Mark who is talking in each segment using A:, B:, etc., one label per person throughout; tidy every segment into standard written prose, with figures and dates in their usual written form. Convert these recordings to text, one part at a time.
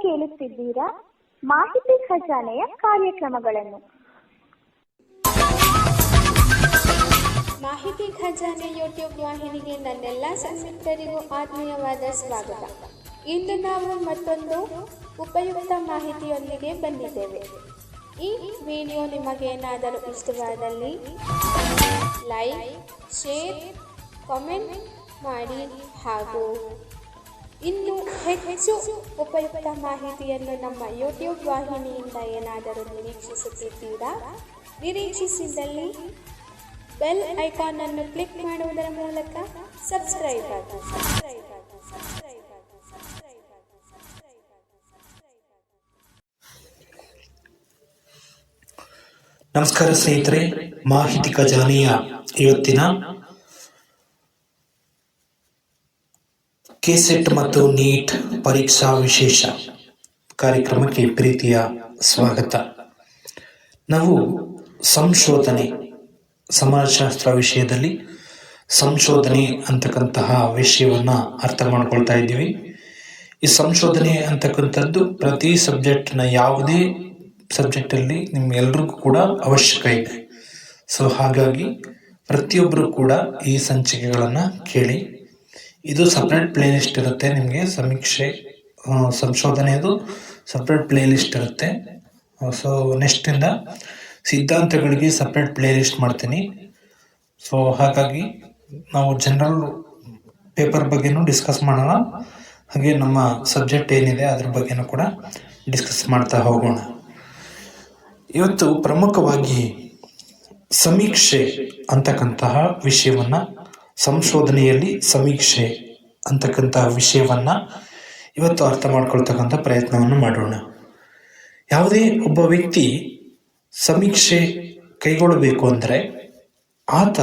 A: ಕೇಳುತ್ತಿದ್ದೀರಾ ಮಾಹಿತಿ ಖಜಾನೆಯ ಕಾರ್ಯಕ್ರಮಗಳನ್ನು.
B: ಮಾಹಿತಿ ಖಜಾನೆ ಯೂಟ್ಯೂಬ್ ವಾಹಿನಿಗೆ ನನ್ನೆಲ್ಲ ಸಂಯುಕ್ತರಿಗೂ ಆತ್ಮೀಯವಾದ ಸ್ವಾಗತ. ಇಂದು ನಾವು ಮತ್ತೊಂದು ಉಪಯುಕ್ತ ಮಾಹಿತಿಯೊಂದಿಗೆ ಬಂದಿದ್ದೇವೆ. ಈ ವಿಡಿಯೋ ನಿಮಗೇನಾದರೂ ಇಷ್ಟವಾದಲ್ಲಿ ಲೈಕ್, ಶೇರ್, ಕಾಮೆಂಟ್ ಮಾಡಿ ಹಾಗೂ ಇನ್ನು ಹೆಚ್ಚು ಉಪಯುಕ್ತ ಮಾಹಿತಿಯನ್ನು ನಮ್ಮ ಯೂಟ್ಯೂಬ್ ವಾಹಿನಿಯಿಂದ ಏನಾದರೂ ನಿರೀಕ್ಷಿಸುತ್ತಿದ್ದೀರಾ? ನಿರೀಕ್ಷಿಸಿದಲ್ಲಿ ಬೆಲ್ ಐಕಾನ್ ಅನ್ನು ಕ್ಲಿಕ್ ಮಾಡುವುದರ ಮೂಲಕ ಸಬ್ಸ್ಕ್ರೈಬ್ ಆಗಿ.
C: ನಮಸ್ಕಾರ ಸ್ನೇಹಿತರೆ, ಮಾಹಿತಿ ಖಜಾನೆಯ ಇವತ್ತಿನ ಕೆಸೆಟ್ ಮತ್ತು ನೀಟ್ ಪರೀಕ್ಷಾ ವಿಶೇಷ ಕಾರ್ಯಕ್ರಮಕ್ಕೆ ಪ್ರೀತಿಯ ಸ್ವಾಗತ. ನಾವು ಸಂಶೋಧನೆ, ಸಮಾಜಶಾಸ್ತ್ರ ವಿಷಯದಲ್ಲಿ ಸಂಶೋಧನೆ ಅಂತಕ್ಕಂತಹ ವಿಷಯವನ್ನ ಅರ್ಥ ಮಾಡ್ಕೊಳ್ತಾ ಇದ್ದೀವಿ. ಈ ಸಂಶೋಧನೆ ಅಂತಕ್ಕಂಥದ್ದು ಪ್ರತಿ ಸಬ್ಜೆಕ್ಟ್ನ ಯಾವುದೇ ಸಬ್ಜೆಕ್ಟಲ್ಲಿ ನಿಮ್ಗೆಲ್ರಿಗೂ ಕೂಡ ಅವಶ್ಯಕ ಇದೆ. ಸೊ ಹಾಗಾಗಿ ಪ್ರತಿಯೊಬ್ಬರು ಕೂಡ ಈ ಸಂಚಿಕೆಗಳನ್ನು ಕೇಳಿ. ಇದು ಸಪ್ರೇಟ್ ಪ್ಲೇ ಲಿಸ್ಟ್ ಇರುತ್ತೆ. ನಿಮಗೆ ಸಮೀಕ್ಷೆ ಸಂಶೋಧನೆಯದು ಸಪ್ರೇಟ್ ಪ್ಲೇ ಲಿಸ್ಟ್ ಇರುತ್ತೆ. ಸೊ ನೆಕ್ಸ್ಟಿಂದ ಸಿದ್ಧಾಂತಗಳಿಗೆ ಸಪ್ರೇಟ್ ಪ್ಲೇ ಲಿಸ್ಟ್ ಮಾಡ್ತೀನಿ. ಸೊ ಹಾಗಾಗಿ ನಾವು ಜನರಲ್ ಪೇಪರ್ ಬಗ್ಗೆನೂ ಡಿಸ್ಕಸ್ ಮಾಡೋಣ, ಹಾಗೆ ನಮ್ಮ ಸಬ್ಜೆಕ್ಟ್ ಏನಿದೆ ಅದ್ರ ಬಗ್ಗೆನೂ ಕೂಡ ಡಿಸ್ಕಸ್ ಮಾಡ್ತಾ ಹೋಗೋಣ. ಇವತ್ತು ಪ್ರಮುಖವಾಗಿ ಸಮೀಕ್ಷೆ ಅಂತಕ್ಕಂತಹ ವಿಷಯವನ್ನು, ಸಂಶೋಧನೆಯಲ್ಲಿ ಸಮೀಕ್ಷೆ ಅಂತಕ್ಕಂತಹ ವಿಷಯವನ್ನು ಇವತ್ತು ಅರ್ಥ ಮಾಡ್ಕೊಳ್ತಕ್ಕಂಥ ಪ್ರಯತ್ನವನ್ನು ಮಾಡೋಣ. ಯಾವುದೇ ಒಬ್ಬ ವ್ಯಕ್ತಿ ಸಮೀಕ್ಷೆ ಕೈಗೊಳ್ಳಬೇಕು ಅಂದರೆ ಆತ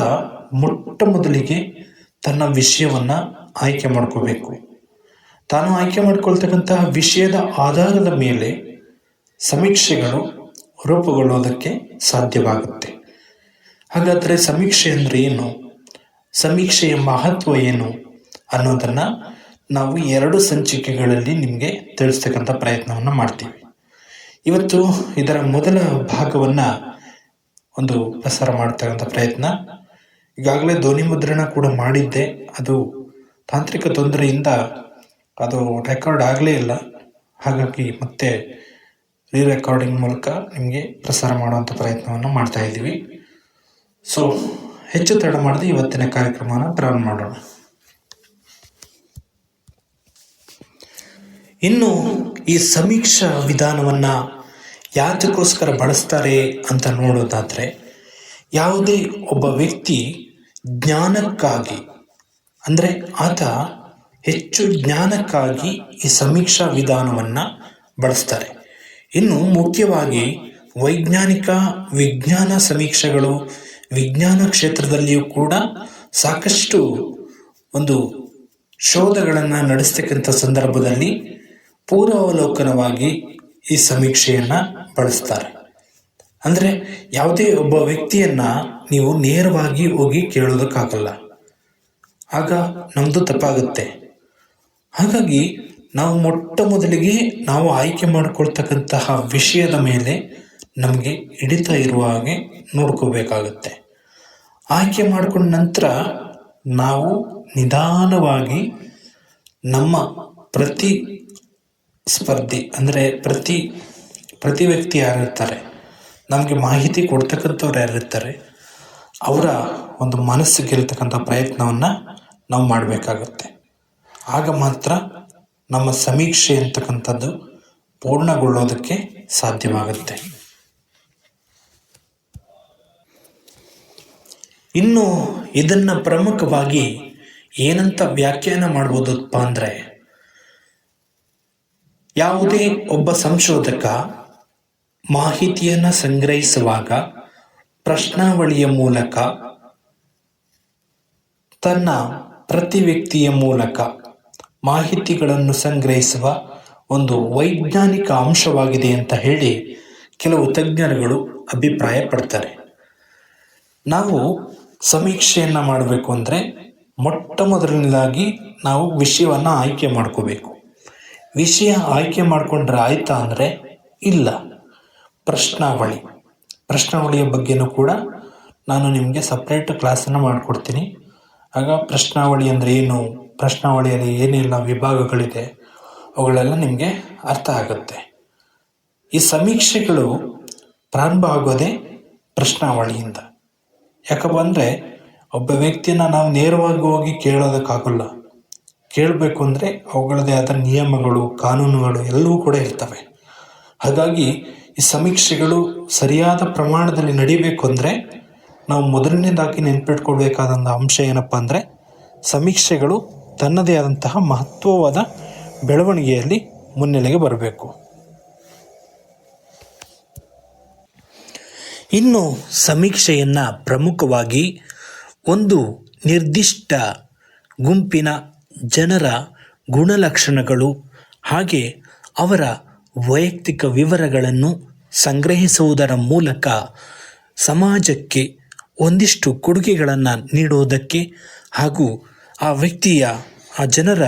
C: ಮೊಟ್ಟ ಮೊದಲಿಗೆ ತನ್ನ ವಿಷಯವನ್ನು ಆಯ್ಕೆ ಮಾಡ್ಕೋಬೇಕು. ತಾನು ಆಯ್ಕೆ ಮಾಡ್ಕೊಳ್ತಕ್ಕಂತಹ ವಿಷಯದ ಆಧಾರದ ಮೇಲೆ ಸಮೀಕ್ಷೆಗಳು ರೂಪುಗೊಳ್ಳುವುದಕ್ಕೆ ಸಾಧ್ಯವಾಗುತ್ತೆ. ಹಾಗಾದರೆ ಸಮೀಕ್ಷೆ ಅಂದರೆ ಏನು, ಸಮೀಕ್ಷೆಯ ಮಹತ್ವ ಏನು ಅನ್ನೋದನ್ನು ನಾವು 2 ಸಂಚಿಕೆಗಳಲ್ಲಿ ನಿಮಗೆ ತಿಳಿಸ್ತಕ್ಕಂಥ ಪ್ರಯತ್ನವನ್ನು ಮಾಡ್ತೀವಿ. ಇವತ್ತು ಇದರ ಮೊದಲ ಭಾಗವನ್ನು ಒಂದು ಪ್ರಸಾರ ಮಾಡ್ತಕ್ಕಂಥ ಪ್ರಯತ್ನ. ಈಗಾಗಲೇ ಧ್ವನಿ ಮುದ್ರಣ ಕೂಡ ಮಾಡಿದ್ದೆ, ಅದು ತಾಂತ್ರಿಕ ತೊಂದರೆಯಿಂದ ಅದು ರೆಕಾರ್ಡ್ ಆಗಲೇ ಇಲ್ಲ. ಹಾಗಾಗಿ ಮತ್ತೆ ರೆಕಾರ್ಡಿಂಗ್ ಮೂಲಕ ನಿಮಗೆ ಪ್ರಸಾರ ಮಾಡುವಂಥ ಪ್ರಯತ್ನವನ್ನು ಮಾಡ್ತಾ ಇದ್ದೀವಿ. ಸೊ ಹೆಚ್ಚು ತಡ ಮಾಡದೆ ಇವತ್ತಿನ ಕಾರ್ಯಕ್ರಮವನ್ನು ಪ್ರಾರಂಭ ಮಾಡೋಣ. ಇನ್ನು ಈ ಸಮೀಕ್ಷಾ ವಿಧಾನವನ್ನು ಯಾತಕ್ಕೋಸ್ಕರ ಬಳಸ್ತಾರೆ ಅಂತ ನೋಡೋದಾದರೆ, ಯಾವುದೇ ಒಬ್ಬ ವ್ಯಕ್ತಿ ಜ್ಞಾನಕ್ಕಾಗಿ, ಅಂದರೆ ಆತ ಹೆಚ್ಚು ಜ್ಞಾನಕ್ಕಾಗಿ ಈ ಸಮೀಕ್ಷಾ ವಿಧಾನವನ್ನು ಬಳಸ್ತಾರೆ. ಇನ್ನು ಮುಖ್ಯವಾಗಿ ವೈಜ್ಞಾನಿಕ, ವಿಜ್ಞಾನ ಸಮೀಕ್ಷೆಗಳು, ವಿಜ್ಞಾನ ಕ್ಷೇತ್ರದಲ್ಲಿಯೂ ಕೂಡ ಸಾಕಷ್ಟು ಒಂದು ಶೋಧಗಳನ್ನು ನಡೆಸ್ತಕ್ಕಂಥ ಸಂದರ್ಭದಲ್ಲಿ ಪೂರ್ವಾವಲೋಕನವಾಗಿ ಈ ಸಮೀಕ್ಷೆಯನ್ನು ಬಳಸ್ತಾರೆ. ಅಂದರೆ ಯಾವುದೇ ಒಬ್ಬ ವ್ಯಕ್ತಿಯನ್ನು ನೀವು ನೇರವಾಗಿ ಹೋಗಿ ಕೇಳೋದಕ್ಕಾಗಲ್ಲ, ಆಗ ನಮ್ಮದು ತಪ್ಪಾಗುತ್ತೆ. ಹಾಗಾಗಿ ನಾವು ಮೊಟ್ಟ ಮೊದಲಿಗೆ ನಾವು ಆಯ್ಕೆ ಮಾಡಿಕೊಳ್ತಕ್ಕಂತಹ ವಿಷಯದ ಮೇಲೆ ನಮಗೆ ಹಿಡಿತ ಇರುವ ಹಾಗೆ ನೋಡ್ಕೋಬೇಕಾಗುತ್ತೆ. ಆಯ್ಕೆ ಮಾಡಿಕೊಂಡ ನಂತರ ನಾವು ನಿಧಾನವಾಗಿ ನಮ್ಮ ಪ್ರತಿ ಸ್ಪರ್ಧಿ, ಅಂದರೆ ಪ್ರತಿ ವ್ಯಕ್ತಿ ಯಾರಿರ್ತಾರೆ, ನಮಗೆ ಮಾಹಿತಿ ಕೊಡ್ತಕ್ಕಂಥವ್ರು ಯಾರಿರ್ತಾರೆ, ಅವರ ಒಂದು ಮನಸ್ಸು ಗೆಲ್ತಕ್ಕಂಥ ಪ್ರಯತ್ನವನ್ನು ನಾವು ಮಾಡಬೇಕಾಗತ್ತೆ. ಆಗ ಮಾತ್ರ ನಮ್ಮ ಸಮೀಕ್ಷೆ ಅಂತಕ್ಕಂಥದ್ದು ಪೂರ್ಣಗೊಳ್ಳೋದಕ್ಕೆ ಸಾಧ್ಯವಾಗುತ್ತೆ. ಇನ್ನು ಇದನ್ನು ಪ್ರಮುಖವಾಗಿ ಏನಂತ ವ್ಯಾಖ್ಯಾನ ಮಾಡ್ಬೋದಪ್ಪ ಅಂದರೆ, ಯಾವುದೇ ಒಬ್ಬ ಸಂಶೋಧಕ ಮಾಹಿತಿಯನ್ನು ಸಂಗ್ರಹಿಸುವಾಗ ಪ್ರಶ್ನಾವಳಿಯ ಮೂಲಕ, ತನ್ನ ಪ್ರತಿ ವ್ಯಕ್ತಿಯ ಮೂಲಕ ಮಾಹಿತಿಗಳನ್ನು ಸಂಗ್ರಹಿಸುವ ಒಂದು ವೈಜ್ಞಾನಿಕ ಅಂಶವಾಗಿದೆ ಅಂತ ಹೇಳಿ ಕೆಲವು ತಜ್ಞರುಗಳು ಅಭಿಪ್ರಾಯ ಪಡ್ತಾರೆ. ನಾವು ಸಮೀಕ್ಷೆಯನ್ನು ಮಾಡಬೇಕು ಅಂದರೆ ಮೊಟ್ಟ ಮೊದಲನೇದಾಗಿ ನಾವು ವಿಷಯವನ್ನು ಆಯ್ಕೆ ಮಾಡ್ಕೋಬೇಕು. ವಿಷಯ ಆಯ್ಕೆ ಮಾಡಿಕೊಂಡ್ರೆ ಆಯ್ತಾ ಅಂದರೆ ಇಲ್ಲ. ಪ್ರಶ್ನಾವಳಿಯ ಬಗ್ಗೆನೂ ಕೂಡ ನಾನು ನಿಮಗೆ ಸಪ್ರೇಟ್ ಕ್ಲಾಸನ್ನು ಮಾಡಿಕೊಡ್ತೀನಿ. ಆಗ ಪ್ರಶ್ನಾವಳಿ ಅಂದರೆ ಏನು, ಪ್ರಶ್ನಾವಳಿಯಲ್ಲಿ ಏನೆಲ್ಲ ವಿಭಾಗಗಳಿದೆ ಅವುಗಳೆಲ್ಲ ನಿಮಗೆ ಅರ್ಥ ಆಗುತ್ತೆ. ಈ ಸಮೀಕ್ಷೆಗಳು ಪ್ರಾರಂಭ ಆಗೋದೇ ಪ್ರಶ್ನಾವಳಿಯಿಂದ. ಯಾಕಪ್ಪ ಅಂದರೆ ಒಬ್ಬ ವ್ಯಕ್ತಿಯನ್ನು ನಾವು ನೇರವಾಗಿ ಹೋಗಿ ಕೇಳೋದಕ್ಕಾಗಲ್ಲ. ಕೇಳಬೇಕು ಅಂದರೆ ಅವುಗಳದೇ ಆದ ನಿಯಮಗಳು, ಕಾನೂನುಗಳು ಎಲ್ಲವೂ ಕೂಡ ಇರ್ತವೆ. ಹಾಗಾಗಿ ಈ ಸಮೀಕ್ಷೆಗಳು ಸರಿಯಾದ ಪ್ರಮಾಣದಲ್ಲಿ ನಡಿಬೇಕು ಅಂದರೆ ನಾವು ಮೊದಲನೇದಾಗಿ ನೆನಪಿಟ್ಕೊಳ್ಬೇಕಾದಂಥ ಅಂಶ ಏನಪ್ಪ ಅಂದರೆ ಸಮೀಕ್ಷೆಗಳು ತನ್ನದೇ ಆದಂತಹ ಮಹತ್ವವಾದ ಬೆಳವಣಿಗೆಯಲ್ಲಿ ಮುನ್ನೆಲೆಗೆ ಬರಬೇಕು. ಇನ್ನು ಸಮೀಕ್ಷೆಯನ್ನು ಪ್ರಮುಖವಾಗಿ ಒಂದು ನಿರ್ದಿಷ್ಟ ಗುಂಪಿನ ಜನರ ಗುಣಲಕ್ಷಣಗಳು ಹಾಗೆ ಅವರ ವೈಯಕ್ತಿಕ ವಿವರಗಳನ್ನು ಸಂಗ್ರಹಿಸುವುದರ ಮೂಲಕ ಸಮಾಜಕ್ಕೆ ಒಂದಿಷ್ಟು ಕೊಡುಗೆಗಳನ್ನು ನೀಡುವುದಕ್ಕೆ ಹಾಗೂ ಆ ಜನರ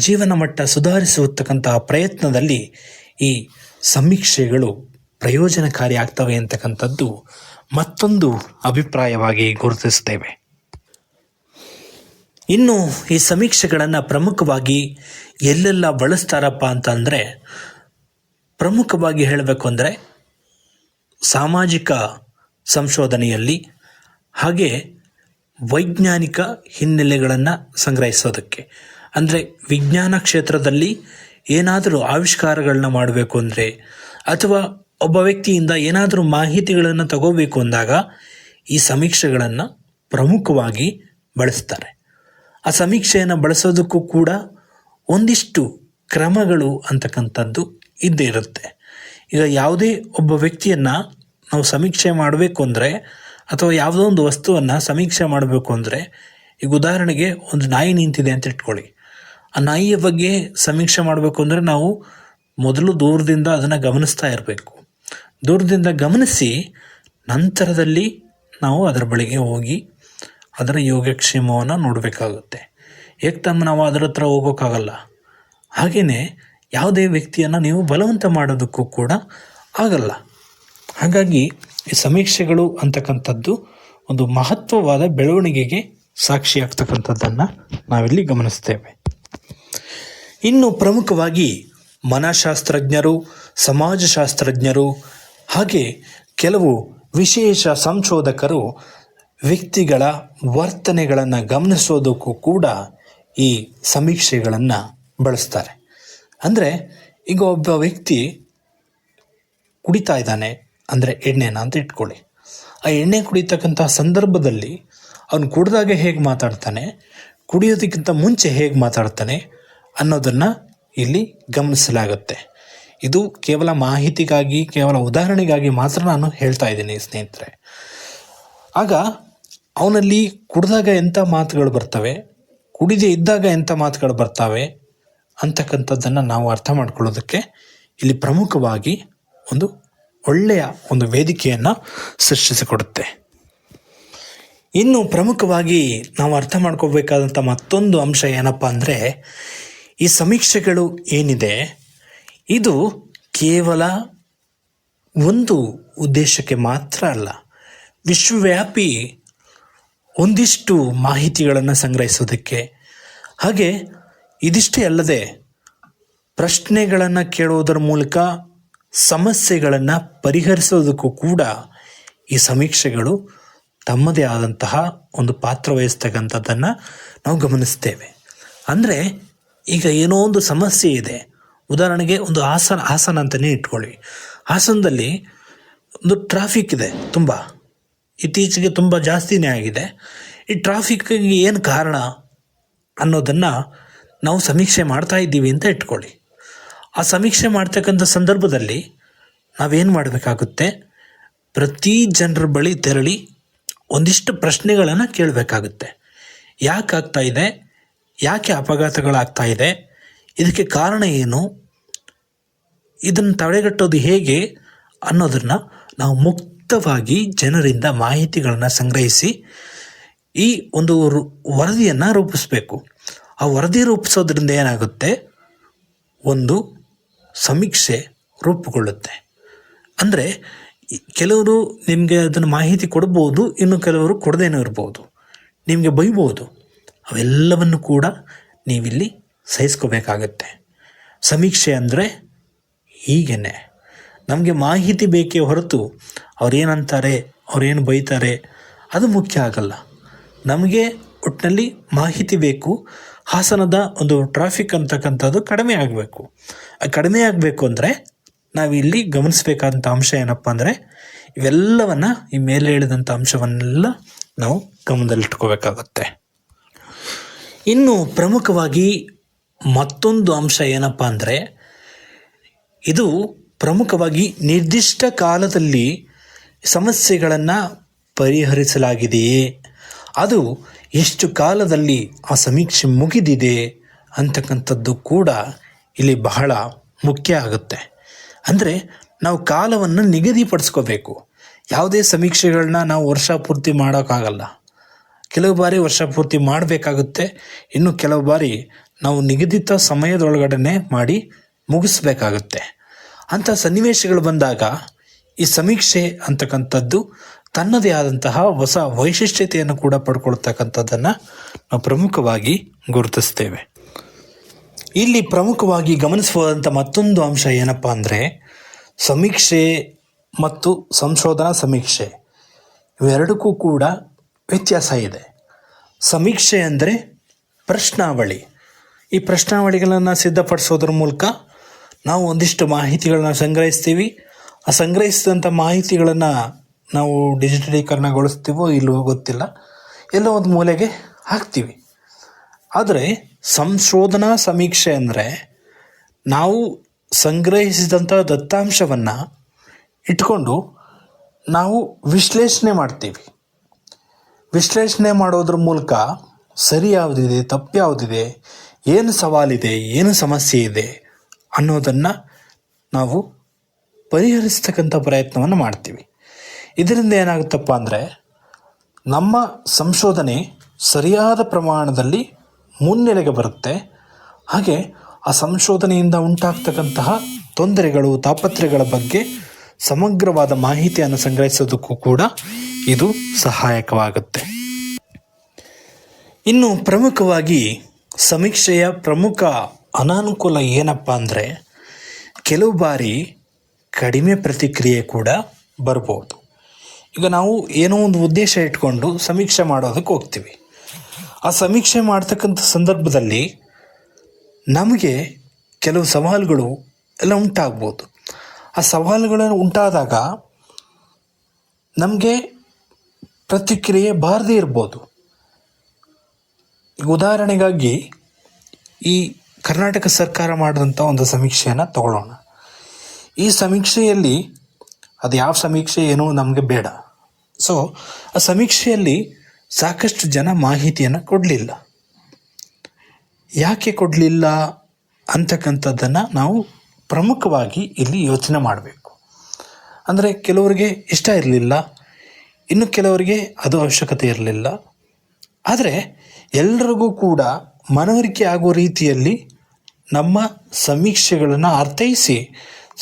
C: ಜೀವನ ಮಟ್ಟ ಸುಧಾರಿಸತಕ್ಕಂತಹ ಪ್ರಯತ್ನದಲ್ಲಿ ಈ ಸಮೀಕ್ಷೆಗಳು ಪ್ರಯೋಜನಕಾರಿ ಆಗ್ತವೆ ಅಂತಕ್ಕಂಥದ್ದು ಮತ್ತೊಂದು ಅಭಿಪ್ರಾಯವಾಗಿ ಗುರುತಿಸುತ್ತೇವೆ. ಇನ್ನು ಈ ಸಮೀಕ್ಷೆಗಳನ್ನು ಪ್ರಮುಖವಾಗಿ ಎಲ್ಲೆಲ್ಲ ಬಳಸ್ತಾರಪ್ಪ ಅಂತಂದರೆ, ಪ್ರಮುಖವಾಗಿ ಹೇಳಬೇಕು ಅಂದರೆ ಸಾಮಾಜಿಕ ಸಂಶೋಧನೆಯಲ್ಲಿ ಹಾಗೆ ವೈಜ್ಞಾನಿಕ ಹಿನ್ನೆಲೆಗಳನ್ನು ಸಂಗ್ರಹಿಸೋದಕ್ಕೆ. ಅಂದರೆ ವಿಜ್ಞಾನ ಕ್ಷೇತ್ರದಲ್ಲಿ ಏನಾದರೂ ಆವಿಷ್ಕಾರಗಳನ್ನ ಮಾಡಬೇಕು ಅಂದರೆ ಅಥವಾ ಒಬ್ಬ ವ್ಯಕ್ತಿಯಿಂದ ಏನಾದರೂ ಮಾಹಿತಿಗಳನ್ನು ತಗೋಬೇಕು ಅಂದಾಗ ಈ ಸಮೀಕ್ಷೆಗಳನ್ನು ಪ್ರಮುಖವಾಗಿ ಬಳಸ್ತಾರೆ. ಆ ಸಮೀಕ್ಷೆಯನ್ನು ಬಳಸೋದಕ್ಕೂ ಕೂಡ ಒಂದಿಷ್ಟು ಕ್ರಮಗಳು ಅಂತಕ್ಕಂಥದ್ದು ಇದ್ದೇ ಇರುತ್ತೆ. ಈಗ ಯಾವುದೇ ಒಬ್ಬ ವ್ಯಕ್ತಿಯನ್ನು ನಾವು ಸಮೀಕ್ಷೆ ಮಾಡಬೇಕು ಅಂದರೆ ಅಥವಾ ಯಾವುದೋ ಒಂದು ವಸ್ತುವನ್ನು ಸಮೀಕ್ಷೆ ಮಾಡಬೇಕು ಅಂದರೆ, ಈಗ ಉದಾಹರಣೆಗೆ ಒಂದು ನಾಯಿ ನಿಂತಿದೆ ಅಂತ ಇಟ್ಕೊಳ್ಳಿ. ಆ ನಾಯಿಯ ಬಗ್ಗೆ ಸಮೀಕ್ಷೆ ಮಾಡಬೇಕು ಅಂದರೆ ನಾವು ಮೊದಲು ದೂರದಿಂದ ಅದನ್ನು ಗಮನಿಸ್ತಾ ಇರಬೇಕು. ದೂರದಿಂದ ಗಮನಿಸಿ ನಂತರದಲ್ಲಿ ನಾವು ಅದರ ಬಳಿಗೆ ಹೋಗಿ ಅದರ ಯೋಗಕ್ಷೇಮವನ್ನು ನೋಡಬೇಕಾಗುತ್ತೆ. ಏಕ್ದಮ್ ನಾವು ಅದರ ಹತ್ರ ಹೋಗೋಕ್ಕಾಗಲ್ಲ. ಹಾಗೆಯೇ ಯಾವುದೇ ವ್ಯಕ್ತಿಯನ್ನು ನೀವು ಬಲವಂತ ಮಾಡೋದಕ್ಕೂ ಕೂಡ ಆಗಲ್ಲ. ಹಾಗಾಗಿ ಈ ಸಮೀಕ್ಷೆಗಳು ಅಂತಕ್ಕಂಥದ್ದು ಒಂದು ಮಹತ್ವವಾದ ಬೆಳವಣಿಗೆಗೆ ಸಾಕ್ಷಿಯಾಗ್ತಕ್ಕಂಥದ್ದನ್ನು ನಾವಿಲ್ಲಿ ಗಮನಿಸ್ತೇವೆ. ಇನ್ನು ಪ್ರಮುಖವಾಗಿ ಮನಃಶಾಸ್ತ್ರಜ್ಞರು, ಸಮಾಜಶಾಸ್ತ್ರಜ್ಞರು ಹಾಗೆ ಕೆಲವು ವಿಶೇಷ ಸಂಶೋಧಕರು ವ್ಯಕ್ತಿಗಳ ವರ್ತನೆಗಳನ್ನು ಗಮನಿಸೋದಕ್ಕೂ ಕೂಡ ಈ ಸಮೀಕ್ಷೆಗಳನ್ನು ಬಳಸ್ತಾರೆ. ಅಂದರೆ ಈಗ ಒಬ್ಬ ವ್ಯಕ್ತಿ ಕುಡಿತಾ ಇದ್ದಾನೆ ಅಂದರೆ ಎಣ್ಣೆನ ಅಂತ ಇಟ್ಕೊಳ್ಳಿ. ಆ ಎಣ್ಣೆ ಕುಡಿತಕ್ಕಂತಹ ಸಂದರ್ಭದಲ್ಲಿ ಅವನು ಕುಡಿದಾಗ ಹೇಗೆ ಮಾತಾಡ್ತಾನೆ, ಕುಡಿಯೋದಕ್ಕಿಂತ ಮುಂಚೆ ಹೇಗೆ ಮಾತಾಡ್ತಾನೆ ಅನ್ನೋದನ್ನು ಇಲ್ಲಿ ಗಮನಿಸಲಾಗುತ್ತೆ. ಇದು ಕೇವಲ ಮಾಹಿತಿಗಾಗಿ, ಕೇವಲ ಉದಾಹರಣೆಗಾಗಿ ಮಾತ್ರ ನಾನು ಹೇಳ್ತಾ ಇದ್ದೀನಿ ಸ್ನೇಹಿತರೆ. ಆಗ ಅವನಲ್ಲಿ ಕುಡಿದಾಗ ಎಂಥ ಮಾತುಗಳು ಬರ್ತವೆ, ಕುಡಿದೇ ಇದ್ದಾಗ ಎಂಥ ಮಾತುಗಳು ಬರ್ತವೆ ಅಂತಕ್ಕಂಥದ್ದನ್ನು ನಾವು ಅರ್ಥ ಮಾಡ್ಕೊಳ್ಳೋದಕ್ಕೆ ಇಲ್ಲಿ ಪ್ರಮುಖವಾಗಿ ಒಂದು ಒಳ್ಳೆಯ ಒಂದು ವೇದಿಕೆಯನ್ನು ಸೃಷ್ಟಿಸಿಕೊಡುತ್ತೆ. ಇನ್ನು ಪ್ರಮುಖವಾಗಿ ನಾವು ಅರ್ಥ ಮಾಡ್ಕೋಬೇಕಾದಂಥ ಮತ್ತೊಂದು ಅಂಶ ಏನಪ್ಪ ಅಂದರೆ, ಈ ಸಮೀಕ್ಷೆಗಳು ಏನಿದೆ ಇದು ಕೇವಲ ಒಂದು ಉದ್ದೇಶಕ್ಕೆ ಮಾತ್ರ ಅಲ್ಲ, ವಿಶ್ವವ್ಯಾಪಿ ಒಂದಿಷ್ಟು ಮಾಹಿತಿಗಳನ್ನು ಸಂಗ್ರಹಿಸೋದಕ್ಕೆ, ಹಾಗೆ ಇದಿಷ್ಟೇ ಅಲ್ಲದೆ ಪ್ರಶ್ನೆಗಳನ್ನು ಕೇಳುವುದರ ಮೂಲಕ ಸಮಸ್ಯೆಗಳನ್ನು ಪರಿಹರಿಸೋದಕ್ಕೂ ಕೂಡ ಈ ಸಮೀಕ್ಷೆಗಳು ತಮ್ಮದೇ ಆದಂತಹ ಒಂದು ಪಾತ್ರ ವಹಿಸ್ತಕ್ಕಂಥದ್ದನ್ನು ನಾವು ಗಮನಿಸ್ತೇವೆ. ಅಂದರೆ ಈಗ ಏನೋ ಒಂದು ಸಮಸ್ಯೆ ಇದೆ, ಉದಾಹರಣೆಗೆ ಒಂದು ಹಾಸನ ಅಂತಲೇ ಇಟ್ಕೊಳ್ಳಿ. ಹಾಸನದಲ್ಲಿ ಒಂದು ಟ್ರಾಫಿಕ್ ಇದೆ, ಇತ್ತೀಚೆಗೆ ತುಂಬ ಜಾಸ್ತಿನೇ ಆಗಿದೆ. ಈ ಟ್ರಾಫಿಕ್ಗೆ ಏನು ಕಾರಣ ಅನ್ನೋದನ್ನು ನಾವು ಸಮೀಕ್ಷೆ ಮಾಡ್ತಾ ಇದ್ದೀವಿ ಅಂತ ಇಟ್ಕೊಳ್ಳಿ. ಆ ಸಮೀಕ್ಷೆ ಮಾಡ್ತಕ್ಕಂಥ ಸಂದರ್ಭದಲ್ಲಿ ನಾವೇನು ಮಾಡಬೇಕಾಗುತ್ತೆ, ಪ್ರತಿ ಜನರ ಬಳಿ ತೆರಳಿ ಒಂದಿಷ್ಟು ಪ್ರಶ್ನೆಗಳನ್ನು ಕೇಳಬೇಕಾಗುತ್ತೆ. ಯಾಕೆ ಆಗ್ತಾ ಇದೆ, ಯಾಕೆ ಅಪಘಾತಗಳಾಗ್ತಾ ಇದೆ, ಇದಕ್ಕೆ ಕಾರಣ ಏನು, ಇದನ್ನು ತಡೆಗಟ್ಟೋದು ಹೇಗೆ ಅನ್ನೋದನ್ನು ನಾವು ಮುಕ್ತವಾಗಿ ಜನರಿಂದ ಮಾಹಿತಿಗಳನ್ನು ಸಂಗ್ರಹಿಸಿ ಈ ಒಂದು ವರದಿಯನ್ನು ರೂಪಿಸಬೇಕು. ಆ ವರದಿ ರೂಪಿಸೋದ್ರಿಂದ ಏನಾಗುತ್ತೆ, ಒಂದು ಸಮೀಕ್ಷೆ ರೂಪುಗೊಳ್ಳುತ್ತೆ. ಅಂದರೆ ಕೆಲವರು ನಿಮಗೆ ಅದನ್ನು ಮಾಹಿತಿ ಕೊಡ್ಬೋದು, ಇನ್ನು ಕೆಲವರು ಕೊಡದೇನೂ ಇರ್ಬೋದು, ನಿಮಗೆ ಬೈಬೋದು. ಅವೆಲ್ಲವನ್ನು ಕೂಡ ನೀವಿಲ್ಲಿ ಸಹಿಸ್ಕೋಬೇಕಾಗತ್ತೆ. ಸಮೀಕ್ಷೆ ಅಂದರೆ ಹೀಗೇನೆ, ನಮಗೆ ಮಾಹಿತಿ ಬೇಕೇ ಹೊರತು ಅವ್ರೇನಂತಾರೆ, ಅವ್ರೇನು ಬೈತಾರೆ ಅದು ಮುಖ್ಯ ಆಗಲ್ಲ. ನಮಗೆ ಒಟ್ಟಿನಲ್ಲಿ ಮಾಹಿತಿ ಬೇಕು. ಹಾಸನದ ಒಂದು ಟ್ರಾಫಿಕ್ ಅಂತಕ್ಕಂಥದ್ದು ಕಡಿಮೆ ಆಗಬೇಕು. ಕಡಿಮೆ ಆಗಬೇಕು ಅಂದರೆ ನಾವಿಲ್ಲಿ ಗಮನಿಸಬೇಕಾದಂಥ ಅಂಶ ಏನಪ್ಪ ಅಂದರೆ ಇವೆಲ್ಲವನ್ನು, ಈ ಮೇಲೆ ಹೇಳಿದಂಥ ಅಂಶವನ್ನೆಲ್ಲ ನಾವು ಗಮನದಲ್ಲಿಟ್ಕೋಬೇಕಾಗತ್ತೆ. ಇನ್ನು ಪ್ರಮುಖವಾಗಿ ಮತ್ತೊಂದು ಅಂಶ ಏನಪ್ಪ ಅಂದರೆ, ಇದು ಪ್ರಮುಖವಾಗಿ ನಿರ್ದಿಷ್ಟ ಕಾಲದಲ್ಲಿ ಸಮಸ್ಯೆಗಳನ್ನು ಪರಿಹರಿಸಲಾಗಿದೆಯೇ, ಅದು ಎಷ್ಟು ಕಾಲದಲ್ಲಿ ಆ ಸಮೀಕ್ಷೆ ಮುಗಿದಿದೆ ಅಂತಕ್ಕಂಥದ್ದು ಕೂಡ ಇಲ್ಲಿ ಬಹಳ ಮುಖ್ಯ ಆಗುತ್ತೆ. ಅಂದರೆ ನಾವು ಕಾಲವನ್ನು ನಿಗದಿಪಡಿಸ್ಕೋಬೇಕು. ಯಾವುದೇ ಸಮೀಕ್ಷೆಗಳನ್ನ ನಾವು ವರ್ಷ ಪೂರ್ತಿ ಮಾಡೋಕ್ಕಾಗಲ್ಲ. ಕೆಲವು ಬಾರಿ ವರ್ಷ ಪೂರ್ತಿ ಮಾಡಬೇಕಾಗುತ್ತೆ, ಇನ್ನು ಕೆಲವು ಬಾರಿ ನಾವು ನಿಗದಿತ ಸಮಯದೊಳಗಡೆ ಮಾಡಿ ಮುಗಿಸ್ಬೇಕಾಗುತ್ತೆ. ಅಂಥ ಸನ್ನಿವೇಶಗಳು ಬಂದಾಗ ಈ ಸಮೀಕ್ಷೆ ಅಂತಕ್ಕಂಥದ್ದು ತನ್ನದೇ ಆದಂತಹ ಹೊಸ ವೈಶಿಷ್ಟ್ಯತೆಯನ್ನು ಕೂಡ ಪಡ್ಕೊಳ್ತಕ್ಕಂಥದ್ದನ್ನು ನಾವು ಪ್ರಮುಖವಾಗಿ ಗುರುತಿಸ್ತೇವೆ. ಇಲ್ಲಿ ಪ್ರಮುಖವಾಗಿ ಗಮನಿಸಬಹುದಂಥ ಮತ್ತೊಂದು ಅಂಶ ಏನಪ್ಪ ಅಂದರೆ, ಸಮೀಕ್ಷೆ ಮತ್ತು ಸಂಶೋಧನಾ ಸಮೀಕ್ಷೆ ಇವೆರಡಕ್ಕೂ ಕೂಡ ವ್ಯತ್ಯಾಸ ಇದೆ. ಸಮೀಕ್ಷೆ ಅಂದರೆ ಪ್ರಶ್ನಾವಳಿ. ಈ ಪ್ರಶ್ನಾವಳಿಗಳನ್ನು ಸಿದ್ಧಪಡಿಸೋದ್ರ ಮೂಲಕ ನಾವು ಒಂದಿಷ್ಟು ಮಾಹಿತಿಗಳನ್ನ ಸಂಗ್ರಹಿಸ್ತೀವಿ. ಆ ಸಂಗ್ರಹಿಸಿದಂಥ ಮಾಹಿತಿಗಳನ್ನು ನಾವು ಡಿಜಿಟಲೀಕರಣಗೊಳಿಸ್ತೀವೋ ಇಲ್ಲವೋ ಗೊತ್ತಿಲ್ಲ, ಎಲ್ಲೋ ಒಂದು ಮೂಲೆಗೆ ಹಾಕ್ತೀವಿ. ಆದರೆ ಸಂಶೋಧನಾ ಸಮೀಕ್ಷೆ ಅಂದರೆ ನಾವು ಸಂಗ್ರಹಿಸಿದಂಥ ದತ್ತಾಂಶವನ್ನು ಇಟ್ಕೊಂಡು ನಾವು ವಿಶ್ಲೇಷಣೆ ಮಾಡ್ತೀವಿ. ವಿಶ್ಲೇಷಣೆ ಮಾಡೋದ್ರ ಮೂಲಕ ಸರಿ ಯಾವುದಿದೆ, ತಪ್ಪು ಯಾವುದಿದೆ, ಏನು ಸವಾಲಿದೆ, ಏನು ಸಮಸ್ಯೆ ಇದೆ ಅನ್ನೋದನ್ನು ನಾವು ಪರಿಹರಿಸ್ತಕ್ಕಂಥ ಪ್ರಯತ್ನವನ್ನು ಮಾಡ್ತೀವಿ. ಇದರಿಂದ ಏನಾಗುತ್ತಪ್ಪ ಅಂದರೆ ನಮ್ಮ ಸಂಶೋಧನೆ ಸರಿಯಾದ ಪ್ರಮಾಣದಲ್ಲಿ ಮುನ್ನೆಲೆಗೆ ಬರುತ್ತೆ. ಹಾಗೆ ಆ ಸಂಶೋಧನೆಯಿಂದ ಉಂಟಾಗ್ತಕ್ಕಂತಹ ತೊಂದರೆಗಳು, ತಾಪತ್ರೆಗಳ ಬಗ್ಗೆ ಸಮಗ್ರವಾದ ಮಾಹಿತಿಯನ್ನು ಸಂಗ್ರಹಿಸೋದಕ್ಕೂ ಕೂಡ ಇದು ಸಹಾಯಕವಾಗುತ್ತೆ. ಇನ್ನು ಪ್ರಮುಖವಾಗಿ ಸಮೀಕ್ಷೆಯ ಪ್ರಮುಖ ಅನಾನುಕೂಲ ಏನಪ್ಪ ಅಂದರೆ, ಕೆಲವು ಬಾರಿ ಕಡಿಮೆ ಪ್ರತಿಕ್ರಿಯೆ ಕೂಡ ಬರ್ಬೋದು. ಈಗ ನಾವು ಏನೋ ಒಂದು ಉದ್ದೇಶ ಇಟ್ಕೊಂಡು ಸಮೀಕ್ಷೆ ಮಾಡೋದಕ್ಕೆ ಹೋಗ್ತೀವಿ. ಆ ಸಮೀಕ್ಷೆ ಮಾಡ್ತಕ್ಕಂಥ ಸಂದರ್ಭದಲ್ಲಿ ನಮಗೆ ಕೆಲವು ಸವಾಲುಗಳು ಎಲ್ಲ ಉಂಟಾಗ್ಬೋದು. ಆ ಸವಾಲುಗಳನ್ನು ಉಂಟಾದಾಗ ನಮಗೆ ಪ್ರತಿಕ್ರಿಯೆ ಬಾರದೇ ಇರ್ಬೋದು. ಈಗ ಉದಾಹರಣೆಗಾಗಿ ಈ ಕರ್ನಾಟಕ ಸರ್ಕಾರ ಮಾಡಿದಂಥ ಒಂದು ಸಮೀಕ್ಷೆಯನ್ನು ತಗೊಳ್ಳೋಣ. ಈ ಸಮೀಕ್ಷೆಯಲ್ಲಿ ಅದು ಯಾವ ಸಮೀಕ್ಷೆ ಏನೋ ನಮಗೆ ಬೇಡ. ಸೊ ಆ ಸಮೀಕ್ಷೆಯಲ್ಲಿ ಸಾಕಷ್ಟು ಜನ ಮಾಹಿತಿಯನ್ನು ಕೊಡಲಿಲ್ಲ. ಯಾಕೆ ಕೊಡಲಿಲ್ಲ ಅಂತಕ್ಕಂಥದ್ದನ್ನು ನಾವು ಪ್ರಮುಖವಾಗಿ ಇಲ್ಲಿ ಯೋಚನೆ ಮಾಡಬೇಕು. ಅಂದರೆ ಕೆಲವರಿಗೆ ಇಷ್ಟ ಇರಲಿಲ್ಲ, ಇನ್ನು ಕೆಲವರಿಗೆ ಅದು ಅವಶ್ಯಕತೆ ಇರಲಿಲ್ಲ. ಆದರೆ ಎಲ್ಲರಿಗೂ ಕೂಡ ಮನವರಿಕೆ ಆಗೋ ರೀತಿಯಲ್ಲಿ ನಮ್ಮ ಸಮೀಕ್ಷೆಗಳನ್ನು ಅರ್ಥೈಸಿ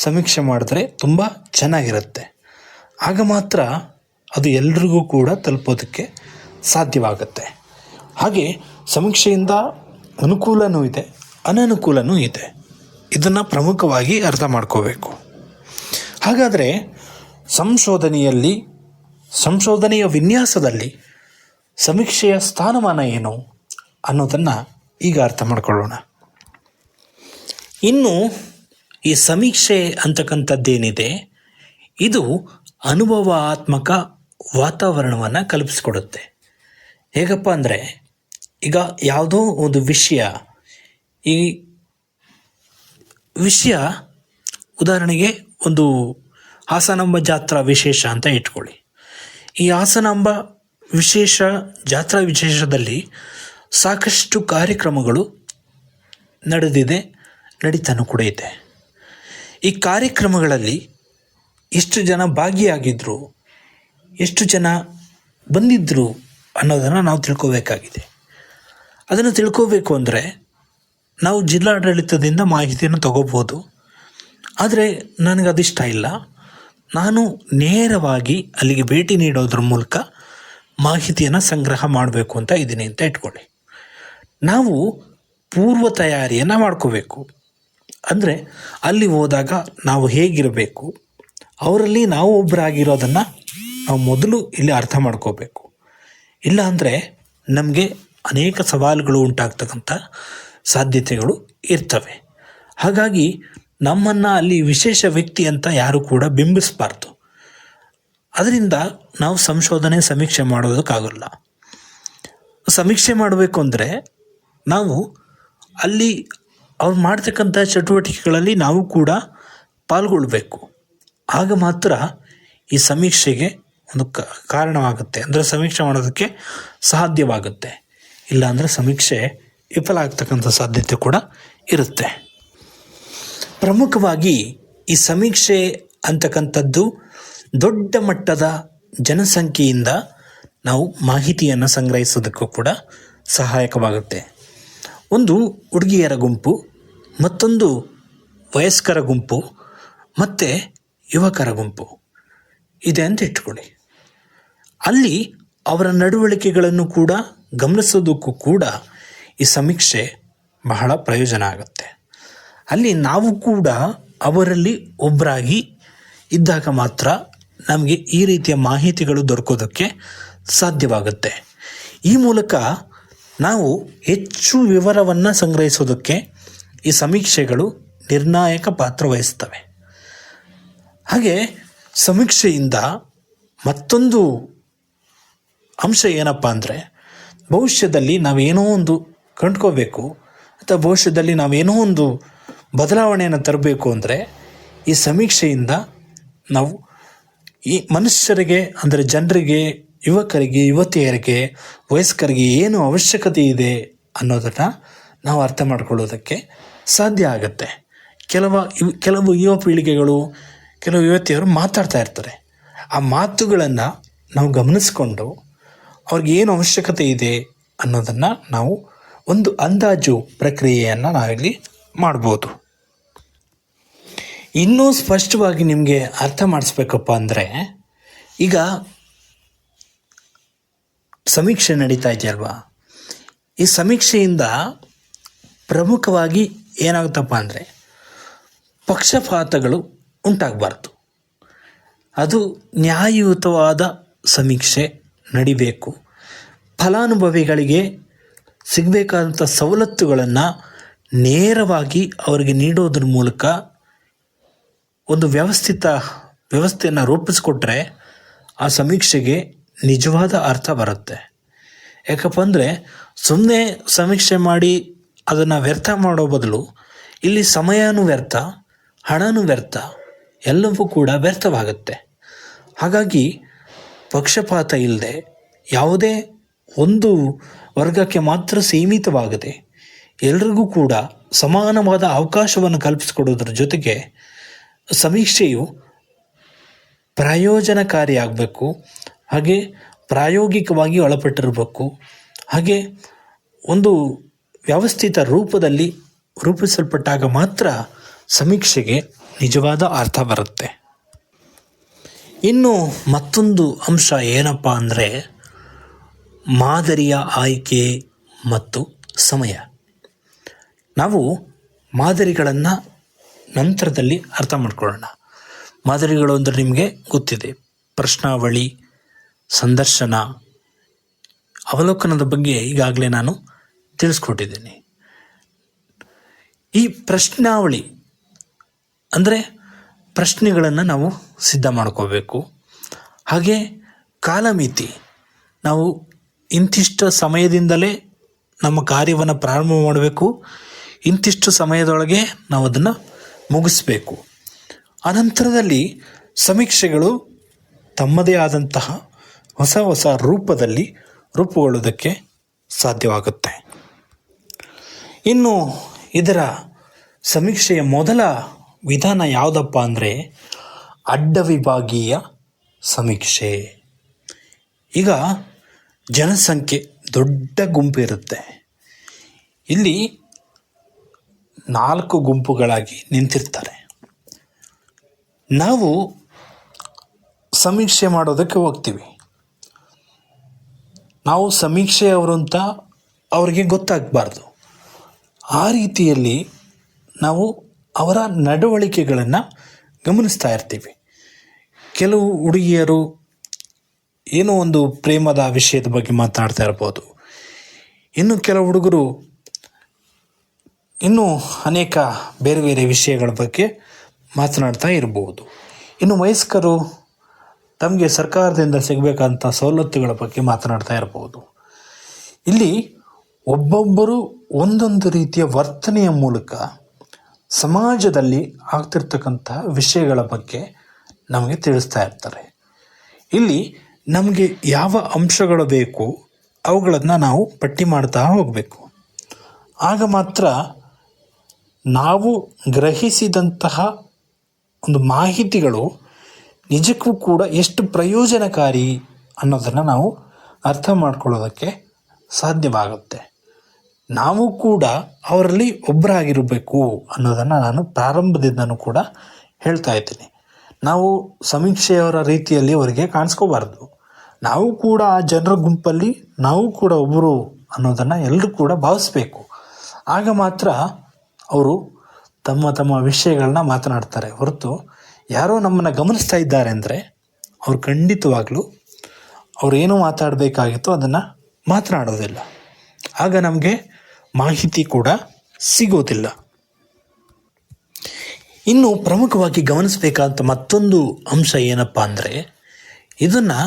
C: ಸಮೀಕ್ಷೆ ಮಾಡಿದ್ರೆ ತುಂಬ ಚೆನ್ನಾಗಿರುತ್ತೆ. ಆಗ ಮಾತ್ರ ಅದು ಎಲ್ರಿಗೂ ಕೂಡ ತಲುಪೋದಕ್ಕೆ ಸಾಧ್ಯವಾಗುತ್ತೆ. ಹಾಗೆ ಸಮೀಕ್ಷೆಯಿಂದ ಅನುಕೂಲನೂ ಇದೆ, ಅನನುಕೂಲನೂ ಇದೆ. ಇದನ್ನು ಪ್ರಮುಖವಾಗಿ ಅರ್ಥ ಮಾಡ್ಕೋಬೇಕು. ಹಾಗಾದರೆ ಸಂಶೋಧನೆಯ ವಿನ್ಯಾಸದಲ್ಲಿ ಸಮೀಕ್ಷೆಯ ಸ್ಥಾನಮಾನ ಏನು ಅನ್ನೋದನ್ನು ಈಗ ಅರ್ಥ ಮಾಡ್ಕೊಳ್ಳೋಣ. ಇನ್ನು ಈ ಸಮೀಕ್ಷೆ ಅಂತಕ್ಕಂಥದ್ದೇನಿದೆ, ಇದು ಅನುಭವಾತ್ಮಕ ವಾತಾವರಣವನ್ನು ಕಲ್ಪಿಸ್ಕೊಡುತ್ತೆ. ಹೇಗಪ್ಪ ಅಂದರೆ, ಈಗ ಯಾವುದೋ ಒಂದು ವಿಷಯ, ಈ ವಿಷಯ ಉದಾಹರಣೆಗೆ ಒಂದು ಹಾಸನಾಂಬ ಜಾತ್ರಾ ವಿಶೇಷ ಅಂತ ಇಟ್ಕೊಳ್ಳಿ. ಈ ಹಾಸನಾಂಬ ಜಾತ್ರಾ ವಿಶೇಷದಲ್ಲಿ ಸಾಕಷ್ಟು ಕಾರ್ಯಕ್ರಮಗಳು ನಡೀತಾನೂ ಕೂಡ ಇದೆ. ಈ ಕಾರ್ಯಕ್ರಮಗಳಲ್ಲಿ ಎಷ್ಟು ಜನ ಭಾಗಿಯಾಗಿದ್ದರು, ಎಷ್ಟು ಜನ ಬಂದಿದ್ದರು ಅನ್ನೋದನ್ನು ನಾವು ತಿಳ್ಕೋಬೇಕಾಗಿದೆ. ಅದನ್ನು ತಿಳ್ಕೋಬೇಕು ಅಂದರೆ ನಾವು ಜಿಲ್ಲಾಡಳಿತದಿಂದ ಮಾಹಿತಿಯನ್ನು ತಗೋಬೋದು. ಆದರೆ ನನಗದಿಷ್ಟ ಇಲ್ಲ. ನಾನು ನೇರವಾಗಿ ಅಲ್ಲಿಗೆ ಭೇಟಿ ನೀಡೋದ್ರ ಮೂಲಕ ಮಾಹಿತಿಯನ್ನು ಸಂಗ್ರಹ ಮಾಡಬೇಕು ಅಂತ ಇದ್ದೀನಿ ಅಂತ ಇಟ್ಕೊಳ್ಳಿ. ನಾವು ಪೂರ್ವ ತಯಾರಿಯನ್ನು ಮಾಡ್ಕೋಬೇಕು. ಅಂದರೆ ಅಲ್ಲಿ ಹೋದಾಗ ನಾವು ಹೇಗಿರಬೇಕು, ಅವರಲ್ಲಿ ನಾವು ಒಬ್ಬರಾಗಿರೋದನ್ನು ನಾವು ಮೊದಲು ಇಲ್ಲಿ ಅರ್ಥ ಮಾಡ್ಕೋಬೇಕು. ಇಲ್ಲ ಅಂದರೆ ನಮಗೆ ಅನೇಕ ಸವಾಲುಗಳು ಉಂಟಾಗ್ತಕ್ಕಂಥ ಸಾಧ್ಯತೆಗಳು ಇರ್ತವೆ. ಹಾಗಾಗಿ ನಮ್ಮನ್ನು ಅಲ್ಲಿ ವಿಶೇಷ ವ್ಯಕ್ತಿ ಅಂತ ಯಾರು ಕೂಡ ಬಿಂಬಿಸಬಾರ್ದು. ಅದರಿಂದ ನಾವು ಸಂಶೋಧನೆ ಸಮೀಕ್ಷೆ ಮಾಡೋದಕ್ಕಾಗಲ್ಲ. ಸಮೀಕ್ಷೆ ಮಾಡಬೇಕು ಅಂದರೆ ನಾವು ಅಲ್ಲಿ ಅವ್ರು ಮಾಡ್ತಕ್ಕಂಥ ಚಟುವಟಿಕೆಗಳಲ್ಲಿ ನಾವು ಕೂಡ ಪಾಲ್ಗೊಳ್ಬೇಕು. ಆಗ ಮಾತ್ರ ಈ ಸಮೀಕ್ಷೆಗೆ ಒಂದು ಕಾರಣವಾಗುತ್ತೆ, ಅಂದರೆ ಸಮೀಕ್ಷೆ ಮಾಡೋದಕ್ಕೆ ಸಾಧ್ಯವಾಗುತ್ತೆ. ಇಲ್ಲಾಂದರೆ ಸಮೀಕ್ಷೆ ವಿಫಲ ಆಗ್ತಕ್ಕಂಥ ಸಾಧ್ಯತೆ ಕೂಡ ಇರುತ್ತೆ. ಪ್ರಮುಖವಾಗಿ ಈ ಸಮೀಕ್ಷೆ ಅಂತಕ್ಕಂಥದ್ದು ದೊಡ್ಡ ಮಟ್ಟದ ಜನಸಂಖ್ಯೆಯಿಂದ ನಾವು ಮಾಹಿತಿಯನ್ನು ಸಂಗ್ರಹಿಸೋದಕ್ಕೂ ಕೂಡ ಸಹಾಯಕವಾಗುತ್ತೆ. ಒಂದು ಹುಡುಗಿಯರ ಗುಂಪು, ಮತ್ತೊಂದು ವಯಸ್ಕರ ಗುಂಪು, ಮತ್ತು ಯುವಕರ ಗುಂಪು ಇದೆ ಅಂತ ಇಟ್ಕೊಳ್ಳಿ. ಅಲ್ಲಿ ಅವರ ನಡವಳಿಕೆಗಳನ್ನು ಕೂಡ ಗಮನಿಸೋದಕ್ಕೂ ಕೂಡ ಈ ಸಮೀಕ್ಷೆ ಬಹಳ ಪ್ರಯೋಜನ ಆಗುತ್ತೆ. ಅಲ್ಲಿ ನಾವು ಕೂಡ ಅವರಲ್ಲಿ ಒಬ್ಬರಾಗಿ ಇದ್ದಾಗ ಮಾತ್ರ ನಮಗೆ ಈ ರೀತಿಯ ಮಾಹಿತಿಗಳು ದೊರಕೋದಕ್ಕೆ ಸಾಧ್ಯವಾಗುತ್ತೆ. ಈ ಮೂಲಕ ನಾವು ಹೆಚ್ಚು ವಿವರವನ್ನು ಸಂಗ್ರಹಿಸೋದಕ್ಕೆ ಈ ಸಮೀಕ್ಷೆಗಳು ನಿರ್ಣಾಯಕ ಪಾತ್ರ ವಹಿಸ್ತವೆ. ಹಾಗೆ ಸಮೀಕ್ಷೆಯಿಂದ ಮತ್ತೊಂದು ಅಂಶ ಏನಪ್ಪ ಅಂದರೆ, ಭವಿಷ್ಯದಲ್ಲಿ ನಾವೇನೋ ಒಂದು ಕಂಡ್ಕೋಬೇಕು ಅಥವಾ ಭವಿಷ್ಯದಲ್ಲಿ ನಾವೇನೋ ಒಂದು ಬದಲಾವಣೆಯನ್ನು ತರಬೇಕು ಅಂದರೆ ಈ ಸಮೀಕ್ಷೆಯಿಂದ ನಾವು ಈ ಮನುಷ್ಯರಿಗೆ, ಅಂದರೆ ಜನರಿಗೆ, ಯುವಕರಿಗೆ, ಯುವತಿಯರಿಗೆ, ವಯಸ್ಕರಿಗೆ ಏನು ಅವಶ್ಯಕತೆ ಇದೆ ಅನ್ನೋದನ್ನು ನಾವು ಅರ್ಥ ಮಾಡ್ಕೊಳ್ಳೋದಕ್ಕೆ ಸಾಧ್ಯ ಆಗುತ್ತೆ. ಕೆಲವು ಯುವ ಪೀಳಿಗೆಗಳು, ಕೆಲವು ಯುವತಿಯರು ಮಾತಾಡ್ತಾ ಇರ್ತಾರೆ. ಆ ಮಾತುಗಳನ್ನು ನಾವು ಗಮನಿಸ್ಕೊಂಡು ಅವ್ರಿಗೆ ಏನು ಅವಶ್ಯಕತೆ ಇದೆ ಅನ್ನೋದನ್ನು ನಾವು ಒಂದು ಅಂದಾಜು ಪ್ರಕ್ರಿಯೆಯನ್ನು ನಾವಿಲ್ಲಿ ಮಾಡ್ಬೋದು. ಇನ್ನೂ ಸ್ಪಷ್ಟವಾಗಿ ನಿಮಗೆ ಅರ್ಥ ಮಾಡಿಸ್ಬೇಕಪ್ಪ ಅಂದರೆ, ಈಗ ಸಮೀಕ್ಷೆ ನಡೀತಾ ಇದೆಯಲ್ವಾ, ಈ ಸಮೀಕ್ಷೆಯಿಂದ ಪ್ರಮುಖವಾಗಿ ಏನಾಗುತ್ತಪ್ಪ ಅಂದರೆ ಪಕ್ಷಪಾತಗಳು ಉಂಟಾಗಬಾರ್ದು. ಅದು ನ್ಯಾಯಯುತವಾದ ಸಮೀಕ್ಷೆ ನಡಿಬೇಕು. ಫಲಾನುಭವಿಗಳಿಗೆ ಸಿಗಬೇಕಾದಂಥ ಸವಲತ್ತುಗಳನ್ನು ನೇರವಾಗಿ ಅವರಿಗೆ ನೀಡೋದ್ರ ಮೂಲಕ ಒಂದು ವ್ಯವಸ್ಥೆಯನ್ನು ರೂಪಿಸ್ಕೊಟ್ರೆ ಆ ಸಮೀಕ್ಷೆಗೆ ನಿಜವಾದ ಅರ್ಥ ಬರುತ್ತೆ. ಯಾಕಪ್ಪ ಅಂದರೆ ಸುಮ್ಮನೆ ಸಮೀಕ್ಷೆ ಮಾಡಿ ಅದನ್ನು ವ್ಯರ್ಥ ಮಾಡೋ ಬದಲು ಇಲ್ಲಿ ಸಮಯನೂ ವ್ಯರ್ಥ, ಹಣನೂ ವ್ಯರ್ಥ, ಎಲ್ಲವೂ ಕೂಡ ವ್ಯರ್ಥವಾಗುತ್ತೆ. ಹಾಗಾಗಿ ಪಕ್ಷಪಾತ ಇಲ್ಲದೆ ಯಾವುದೇ ಒಂದು ವರ್ಗಕ್ಕೆ ಮಾತ್ರ ಸೀಮಿತವಾಗದೆ ಎಲ್ರಿಗೂ ಕೂಡ ಸಮಾನವಾದ ಅವಕಾಶವನ್ನು ಕಲ್ಪಿಸಿಕೊಡೋದ್ರ ಜೊತೆಗೆ ಸಮೀಕ್ಷೆಯು ಪ್ರಯೋಜನಕಾರಿಯಾಗಬೇಕು, ಹಾಗೆ ಪ್ರಾಯೋಗಿಕವಾಗಿ ಒಳಪಟ್ಟಿರಬೇಕು, ಹಾಗೆ ಒಂದು ವ್ಯವಸ್ಥಿತ ರೂಪದಲ್ಲಿ ರೂಪಿಸಲ್ಪಟ್ಟಾಗ ಮಾತ್ರ ಸಮೀಕ್ಷೆಗೆ ನಿಜವಾದ ಅರ್ಥ ಬರುತ್ತೆ. ಇನ್ನು ಮತ್ತೊಂದು ಅಂಶ ಏನಪ್ಪ ಅಂದರೆ ಮಾದರಿಯ ಆಯ್ಕೆ ಮತ್ತು ಸಮಯ. ನಾವು ಮಾದರಿಗಳನ್ನು ನಂತರದಲ್ಲಿ ಅರ್ಥ ಮಾಡ್ಕೊಳ್ಳೋಣ. ಮಾದರಿಗಳು ಅಂದರೆ ನಿಮಗೆ ಗೊತ್ತಿದೆ, ಪ್ರಶ್ನಾವಳಿ, ಸಂದರ್ಶನ, ಅವಲೋಕನದ ಬಗ್ಗೆ ಈಗಾಗಲೇ ನಾನು ತಿಳಿಸ್ಕೊಟ್ಟಿದ್ದೀನಿ. ಈ ಪ್ರಶ್ನಾವಳಿ ಅಂದರೆ ಪ್ರಶ್ನೆಗಳನ್ನು ನಾವು ಸಿದ್ಧ ಮಾಡ್ಕೋಬೇಕು. ಹಾಗೆ ಕಾಲಮಿತಿ, ನಾವು ಇಂತಿಷ್ಟು ಸಮಯದಿಂದಲೇ ನಮ್ಮ ಕಾರ್ಯವನ್ನು ಪ್ರಾರಂಭ ಮಾಡಬೇಕು, ಇಂತಿಷ್ಟು ಸಮಯದೊಳಗೆ ನಾವು ಅದನ್ನು ಮುಗಿಸ್ಬೇಕು. ಅನಂತರದಲ್ಲಿ ಸಮೀಕ್ಷೆಗಳು ತಮ್ಮದೇ ಆದಂತಹ ಹೊಸ ರೂಪದಲ್ಲಿ ರೂಪುಗೊಳ್ಳುವುದಕ್ಕೆ ಸಾಧ್ಯವಾಗುತ್ತೆ. ಇನ್ನು ಇದರ ಸಮೀಕ್ಷೆಯ ಮೊದಲ ವಿಧಾನ ಯಾವುದಪ್ಪ ಅಂದರೆ ಅಡ್ಡ ವಿಭಾಗೀಯ ಸಮೀಕ್ಷೆ. ಈಗ ಜನಸಂಖ್ಯೆ ದೊಡ್ಡ ಗುಂಪು ಇರುತ್ತೆ. ಇಲ್ಲಿ 4 ಗುಂಪುಗಳಾಗಿ ನಿಂತಿರ್ತಾರೆ. ನಾವು ಸಮೀಕ್ಷೆ ಮಾಡೋದಕ್ಕೆ ಹೋಗ್ತೀವಿ. ನಾವು ಸಮೀಕ್ಷೆಯವರು ಅಂತ ಅವರಿಗೆ ಗೊತ್ತಾಗಬಾರ್ದು. ಆ ರೀತಿಯಲ್ಲಿ ನಾವು ಅವರ ನಡವಳಿಕೆಗಳನ್ನು ಗಮನಿಸ್ತಾ ಇರ್ತೀವಿ. ಕೆಲವು ಹುಡುಗಿಯರು ಏನೋ ಒಂದು ಪ್ರೇಮದ ವಿಷಯದ ಬಗ್ಗೆ ಮಾತನಾಡ್ತಾ ಇರ್ಬೋದು. ಇನ್ನು ಕೆಲವು ಹುಡುಗರು ಇನ್ನೂ ಅನೇಕ ಬೇರೆ ಬೇರೆ ವಿಷಯಗಳ ಬಗ್ಗೆ ಮಾತನಾಡ್ತಾ ಇರ್ಬೋದು. ಇನ್ನು ವಯಸ್ಕರು ತಮಗೆ ಸರ್ಕಾರದಿಂದ ಸಿಗಬೇಕಂತ ಸವಲತ್ತುಗಳ ಬಗ್ಗೆ ಮಾತನಾಡ್ತಾ ಇರ್ಬೋದು. ಇಲ್ಲಿ ಒಬ್ಬೊಬ್ಬರು ಒಂದೊಂದು ರೀತಿಯ ವರ್ತನೆಯ ಮೂಲಕ ಸಮಾಜದಲ್ಲಿ ಆಗ್ತಿರ್ತಕ್ಕಂಥ ವಿಷಯಗಳ ಬಗ್ಗೆ ನಮಗೆ ತಿಳಿಸ್ತಾ ಇರ್ತಾರೆ. ಇಲ್ಲಿ ನಮಗೆ ಯಾವ ಅಂಶಗಳು ಬೇಕು ಅವುಗಳನ್ನು ನಾವು ಪಟ್ಟಿ ಮಾಡ್ತಾ ಹೋಗಬೇಕು. ಆಗ ಮಾತ್ರ ನಾವು ಗ್ರಹಿಸಿದಂತಹ ಒಂದು ಮಾಹಿತಿಗಳು ನಿಜಕ್ಕೂ ಕೂಡ ಎಷ್ಟು ಪ್ರಯೋಜನಕಾರಿ ಅನ್ನೋದನ್ನು ನಾವು ಅರ್ಥ ಮಾಡ್ಕೊಳ್ಳೋದಕ್ಕೆ ಸಾಧ್ಯವಾಗುತ್ತೆ. ನಾವು ಕೂಡ ಅವರಲ್ಲಿ ಒಬ್ಬರಾಗಿರಬೇಕು ಅನ್ನೋದನ್ನು ನಾನು ಪ್ರಾರಂಭದಿಂದನೂ ಕೂಡ ಹೇಳ್ತಾ ಇದ್ದೀನಿ. ನಾವು ಸಮೀಕ್ಷೆಯವರ ರೀತಿಯಲ್ಲಿ ಅವರಿಗೆ ಕಾಣಿಸ್ಕೋಬಾರ್ದು. ನಾವು ಕೂಡ ಆ ಜನರ ಗುಂಪಲ್ಲಿ ನಾವು ಕೂಡ ಒಬ್ಬರು ಅನ್ನೋದನ್ನು ಎಲ್ಲರೂ ಕೂಡ ಭಾವಿಸ್ಬೇಕು. ಆಗ ಮಾತ್ರ ಅವರು ತಮ್ಮ ತಮ್ಮ ವಿಷಯಗಳನ್ನ ಮಾತನಾಡ್ತಾರೆ. ಹೊರತು ಯಾರೋ ನಮ್ಮನ್ನು ಗಮನಿಸ್ತಾ ಇದ್ದಾರೆ ಅಂದರೆ ಅವ್ರು ಖಂಡಿತವಾಗ್ಲೂ ಅವರೇನು ಮಾತಾಡಬೇಕಾಗಿತ್ತೋ ಅದನ್ನು ಮಾತನಾಡೋದಿಲ್ಲ. ಆಗ ನಮಗೆ ಮಾಹಿತಿ ಕೂಡ ಸಿಗೋದಿಲ್ಲ. ಇನ್ನು ಪ್ರಮುಖವಾಗಿ ಗಮನಿಸಬೇಕಾದಂಥ ಮತ್ತೊಂದು ಅಂಶ ಏನಪ್ಪ ಅಂದರೆ, ಇದನ್ನು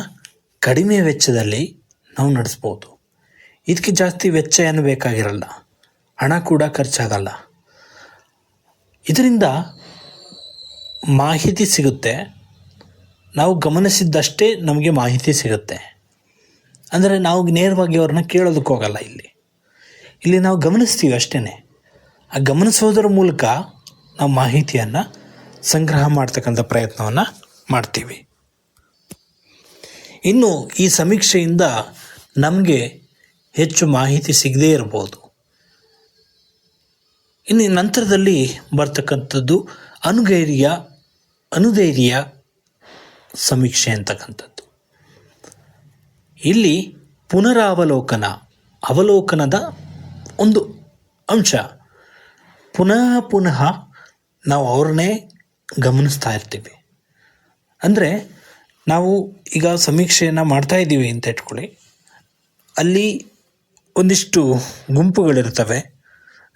C: ಕಡಿಮೆ ವೆಚ್ಚದಲ್ಲಿ ನಾವು ನಡೆಸ್ಬೋದು. ಇದಕ್ಕೆ ಜಾಸ್ತಿ ವೆಚ್ಚ ಏನು ಬೇಕಾಗಿರಲ್ಲ, ಹಣ ಕೂಡ ಖರ್ಚಾಗಲ್ಲ. ಇದರಿಂದ ಮಾಹಿತಿ ಸಿಗುತ್ತೆ. ನಾವು ಗಮನಿಸಿದ್ದಷ್ಟೇ ನಮಗೆ ಮಾಹಿತಿ ಸಿಗುತ್ತೆ. ಅಂದರೆ ನಾವು ನೇರವಾಗಿ ಅವ್ರನ್ನ ಕೇಳೋದಕ್ಕೆ ಹೋಗಲ್ಲ. ಇಲ್ಲಿ ನಾವು ಗಮನಿಸ್ತೀವಿ ಅಷ್ಟೇ. ಆ ಗಮನಿಸೋದರ ಮೂಲಕ ನಾವು ಮಾಹಿತಿಯನ್ನು ಸಂಗ್ರಹ ಮಾಡ್ತಕ್ಕಂಥ ಪ್ರಯತ್ನವನ್ನು ಮಾಡ್ತೀವಿ. ಇನ್ನು ಈ ಸಮೀಕ್ಷೆಯಿಂದ ನಮಗೆ ಹೆಚ್ಚು ಮಾಹಿತಿ ಸಿಗದೇ ಇರ್ಬೋದು. ಇನ್ನು ನಂತರದಲ್ಲಿ ಬರ್ತಕ್ಕಂಥದ್ದು ಅನುಧೈರ್ಯ ಸಮೀಕ್ಷೆ ಅಂತಕ್ಕಂಥದ್ದು. ಇಲ್ಲಿ ಅವಲೋಕನದ ಒಂದು ಅಂಶ. ಪುನಃ ನಾವು ಅವ್ರನ್ನೇ ಗಮನಿಸ್ತಾ ಇರ್ತೀವಿ. ಅಂದರೆ ನಾವು ಈಗ ಸಮೀಕ್ಷೆಯನ್ನು ಮಾಡ್ತಾ ಇದ್ದೀವಿ ಅಂತ ಇಟ್ಕೊಳ್ಳಿ. ಅಲ್ಲಿ ಒಂದಿಷ್ಟು ಗುಂಪುಗಳಿರ್ತವೆ.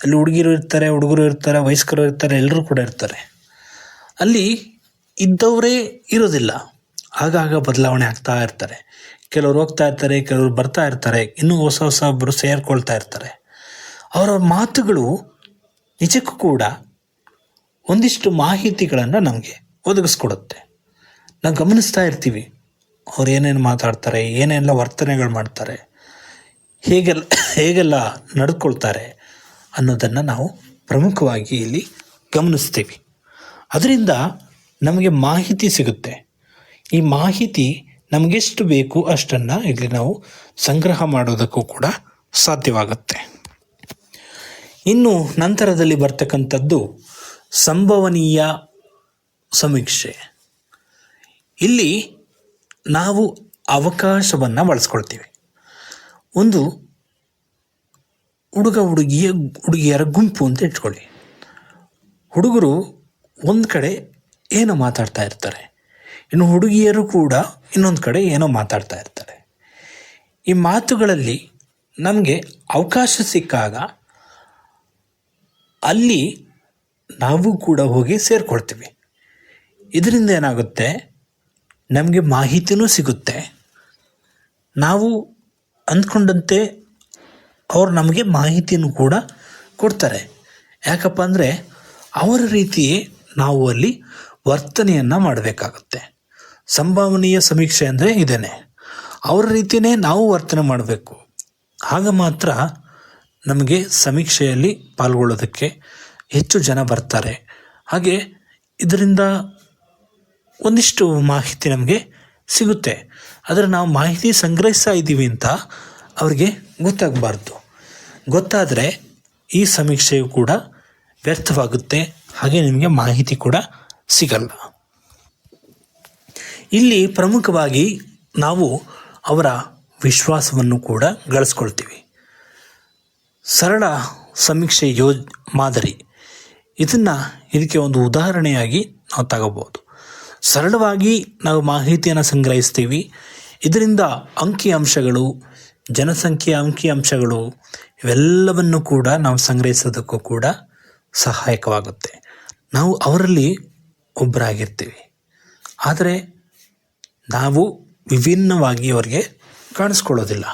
C: ಅಲ್ಲಿ ಹುಡುಗಿರು ಇರ್ತಾರೆ, ವಯಸ್ಕರು ಇರ್ತಾರೆ, ಎಲ್ಲರೂ ಕೂಡ ಇರ್ತಾರೆ. ಅಲ್ಲಿ ಇದ್ದವರೇ ಇರೋದಿಲ್ಲ. ಆಗಾಗ ಬದಲಾವಣೆ ಆಗ್ತಾ ಇರ್ತಾರೆ. ಕೆಲವರು ಹೋಗ್ತಾ ಇರ್ತಾರೆ, ಕೆಲವರು ಬರ್ತಾ ಇರ್ತಾರೆ, ಇನ್ನೂ ಹೊಸೊಬ್ಬರು ಸೇರ್ಕೊಳ್ತಾ ಇರ್ತಾರೆ. ಅವರ ಮಾತುಗಳು ನಿಜಕ್ಕೂ ಕೂಡ ಒಂದಿಷ್ಟು ಮಾಹಿತಿಗಳನ್ನು ನಮಗೆ ಒದಗಿಸ್ಕೊಡುತ್ತೆ. ನಾವು ಗಮನಿಸ್ತಾ ಇರ್ತೀವಿ ಅವ್ರು ಏನೇನು ಮಾತಾಡ್ತಾರೆ, ಏನೆಲ್ಲ ವರ್ತನೆಗಳು ಮಾಡ್ತಾರೆ, ಹೇಗೆಲ್ಲ ನಡ್ಕೊಳ್ತಾರೆ ಅನ್ನೋದನ್ನು ನಾವು ಪ್ರಮುಖವಾಗಿ ಇಲ್ಲಿ ಗಮನಿಸ್ತೀವಿ. ಅದರಿಂದ ನಮಗೆ ಮಾಹಿತಿ ಸಿಗುತ್ತೆ. ಈ ಮಾಹಿತಿ ನಮಗೆಷ್ಟು ಬೇಕು ಅಷ್ಟನ್ನು ಇಲ್ಲಿ ನಾವು ಸಂಗ್ರಹ ಮಾಡೋದಕ್ಕೂ ಕೂಡ ಸಾಧ್ಯವಾಗುತ್ತೆ. ಇನ್ನು ನಂತರದಲ್ಲಿ ಬರ್ತಕ್ಕಂಥದ್ದು ಸಂಭವನೀಯ ಸಮೀಕ್ಷೆ. ಇಲ್ಲಿ ನಾವು ಅವಕಾಶವನ್ನು ಬಳಸ್ಕೊಳ್ತೀವಿ. ಒಂದು ಹುಡುಗಿಯರ ಗುಂಪು ಅಂತ ಇಟ್ಕೊಳ್ಳಿ. ಹುಡುಗರು ಒಂದು ಕಡೆ ಏನೋ ಮಾತಾಡ್ತಾ ಇರ್ತಾರೆ, ಇನ್ನು ಹುಡುಗಿಯರು ಕೂಡ ಇನ್ನೊಂದು ಕಡೆ ಏನೋ ಮಾತಾಡ್ತಾ ಇರ್ತಾರೆ. ಈ ಮಾತುಗಳಲ್ಲಿ ನಮಗೆ ಅವಕಾಶ ಸಿಕ್ಕಾಗ ಅಲ್ಲಿ ನಾವು ಕೂಡ ಹೋಗಿ ಸೇರಿಕೊಳ್ತೀವಿ. ಇದರಿಂದ ಏನಾಗುತ್ತೆ, ನಮಗೆ ಮಾಹಿತಿನೂ ಸಿಗುತ್ತೆ. ನಾವು ಅಂದ್ಕೊಂಡಂತೆ ಅವರು ನಮಗೆ ಮಾಹಿತಿನೂ ಕೂಡ ಕೊಡ್ತಾರೆ. ಯಾಕಪ್ಪ ಅಂದರೆ ಅವರ ರೀತಿಯೇ ನಾವು ಅಲ್ಲಿ ವರ್ತನೆಯನ್ನು ಮಾಡಬೇಕಾಗುತ್ತೆ. ಸಂಭವನೀಯ ಸಮೀಕ್ಷೆ ಅಂದರೆ ಇದೇನೆ, ಅವರ ರೀತಿಯೇ ನಾವು ವರ್ತನೆ ಮಾಡಬೇಕು. ಆಗ ಮಾತ್ರ ನಮಗೆ ಸಮೀಕ್ಷೆಯಲ್ಲಿ ಪಾಲ್ಗೊಳ್ಳೋದಕ್ಕೆ ಹೆಚ್ಚು ಜನ ಬರ್ತಾರೆ. ಹಾಗೆ ಇದರಿಂದ ಒಂದಿಷ್ಟು ಮಾಹಿತಿ ನಮಗೆ ಸಿಗುತ್ತೆ. ಆದರೆ ನಾವು ಮಾಹಿತಿ ಸಂಗ್ರಹಿಸ್ತಾ ಇದ್ದೀವಿ ಅಂತ ಅವ್ರಿಗೆ ಗೊತ್ತಾಗಬಾರ್ದು. ಗೊತ್ತಾದರೆ ಈ ಸಮೀಕ್ಷೆಯು ಕೂಡ ವ್ಯರ್ಥವಾಗುತ್ತೆ, ಹಾಗೆ ನಿಮಗೆ ಮಾಹಿತಿ ಕೂಡ ಸಿಗಲ್ಲ. ಇಲ್ಲಿ ಪ್ರಮುಖವಾಗಿ ನಾವು ಅವರ ವಿಶ್ವಾಸವನ್ನು ಕೂಡ ಗಳಿಸ್ಕೊಳ್ತೀವಿ. ಸರಳ ಸಮೀಕ್ಷೆ ಮಾದರಿ ಇದಕ್ಕೆ ಒಂದು ಉದಾಹರಣೆಯಾಗಿ ನಾವು ತಗೋಬೋದು. ಸರಳವಾಗಿ ನಾವು ಮಾಹಿತಿಯನ್ನು ಸಂಗ್ರಹಿಸ್ತೀವಿ. ಇದರಿಂದ ಅಂಕಿಅಂಶಗಳು, ಜನಸಂಖ್ಯೆ ಅಂಕಿಅಂಶಗಳು ಇವೆಲ್ಲವನ್ನು ಕೂಡ ನಾವು ಸಂಗ್ರಹಿಸೋದಕ್ಕೂ ಕೂಡ ಸಹಾಯಕವಾಗುತ್ತೆ. ನಾವು ಅವರಲ್ಲಿ ಒಬ್ಬರಾಗಿರ್ತೀವಿ, ಆದರೆ ನಾವು ವಿಭಿನ್ನವಾಗಿ ಅವರಿಗೆ ಕಾಣಿಸ್ಕೊಳ್ಳೋದಿಲ್ಲ.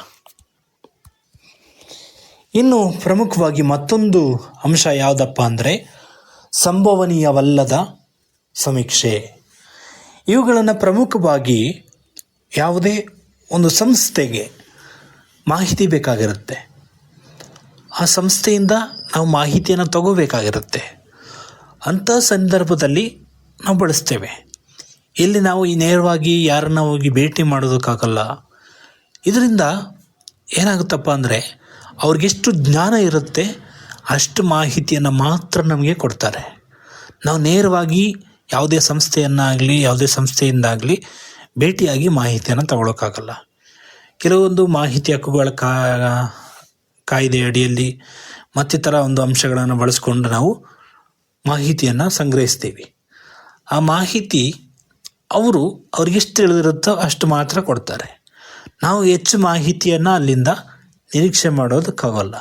C: ಇನ್ನು ಪ್ರಮುಖವಾಗಿ ಮತ್ತೊಂದು ಅಂಶ ಯಾವುದಪ್ಪ ಅಂದರೆ ಸಂಭವನೀಯವಲ್ಲದ ಸಮೀಕ್ಷೆ. ಇವುಗಳನ್ನು ಪ್ರಮುಖವಾಗಿ ಯಾವುದೇ ಒಂದು ಸಂಸ್ಥೆಗೆ ಮಾಹಿತಿ ಬೇಕಾಗಿರುತ್ತೆ. ಆ ಸಂಸ್ಥೆಯಿಂದ ನಾವು ಮಾಹಿತಿಯನ್ನು ತಗೋಬೇಕಾಗಿರುತ್ತೆ. ಅಂಥ ಸಂದರ್ಭದಲ್ಲಿ ನಾವು ಬಳಸ್ತೇವೆ. ಇಲ್ಲಿ ನಾವು ನೇರವಾಗಿ ಯಾರನ್ನ ಹೋಗಿ ಭೇಟಿ ಮಾಡೋದಕ್ಕಾಗಲ್ಲ. ಇದರಿಂದ ಏನಾಗುತ್ತಪ್ಪ ಅಂದರೆ ಅವ್ರಿಗೆಷ್ಟು ಜ್ಞಾನ ಇರುತ್ತೆ ಅಷ್ಟು ಮಾಹಿತಿಯನ್ನು ಮಾತ್ರ ನಮಗೆ ಕೊಡ್ತಾರೆ. ನಾವು ನೇರವಾಗಿ ಯಾವುದೇ ಸಂಸ್ಥೆಯನ್ನಾಗಲಿ ಯಾವುದೇ ಸಂಸ್ಥೆಯಿಂದಾಗಲಿ ಭೇಟಿಯಾಗಿ ಮಾಹಿತಿಯನ್ನು ತಗೊಳ್ಳೋಕ್ಕಾಗಲ್ಲ. ಕೆಲವೊಂದು ಮಾಹಿತಿ ಹಕ್ಕುಗಳ ಕಾಯ್ದೆ ಅಡಿಯಲ್ಲಿ ಮತ್ತಿತರ ಒಂದು ಅಂಶಗಳನ್ನು ಬಳಸ್ಕೊಂಡು ನಾವು ಮಾಹಿತಿಯನ್ನು ಸಂಗ್ರಹಿಸ್ತೀವಿ. ಆ ಮಾಹಿತಿ ಅವ್ರಿಗೆಷ್ಟು ತಿಳಿದಿರುತ್ತೋ ಅಷ್ಟು ಮಾತ್ರ ಕೊಡ್ತಾರೆ. ನಾವು ಹೆಚ್ಚು ಮಾಹಿತಿಯನ್ನು ಅಲ್ಲಿಂದ ನಿರೀಕ್ಷೆ ಮಾಡೋದಕ್ಕಾಗಲ್ಲ.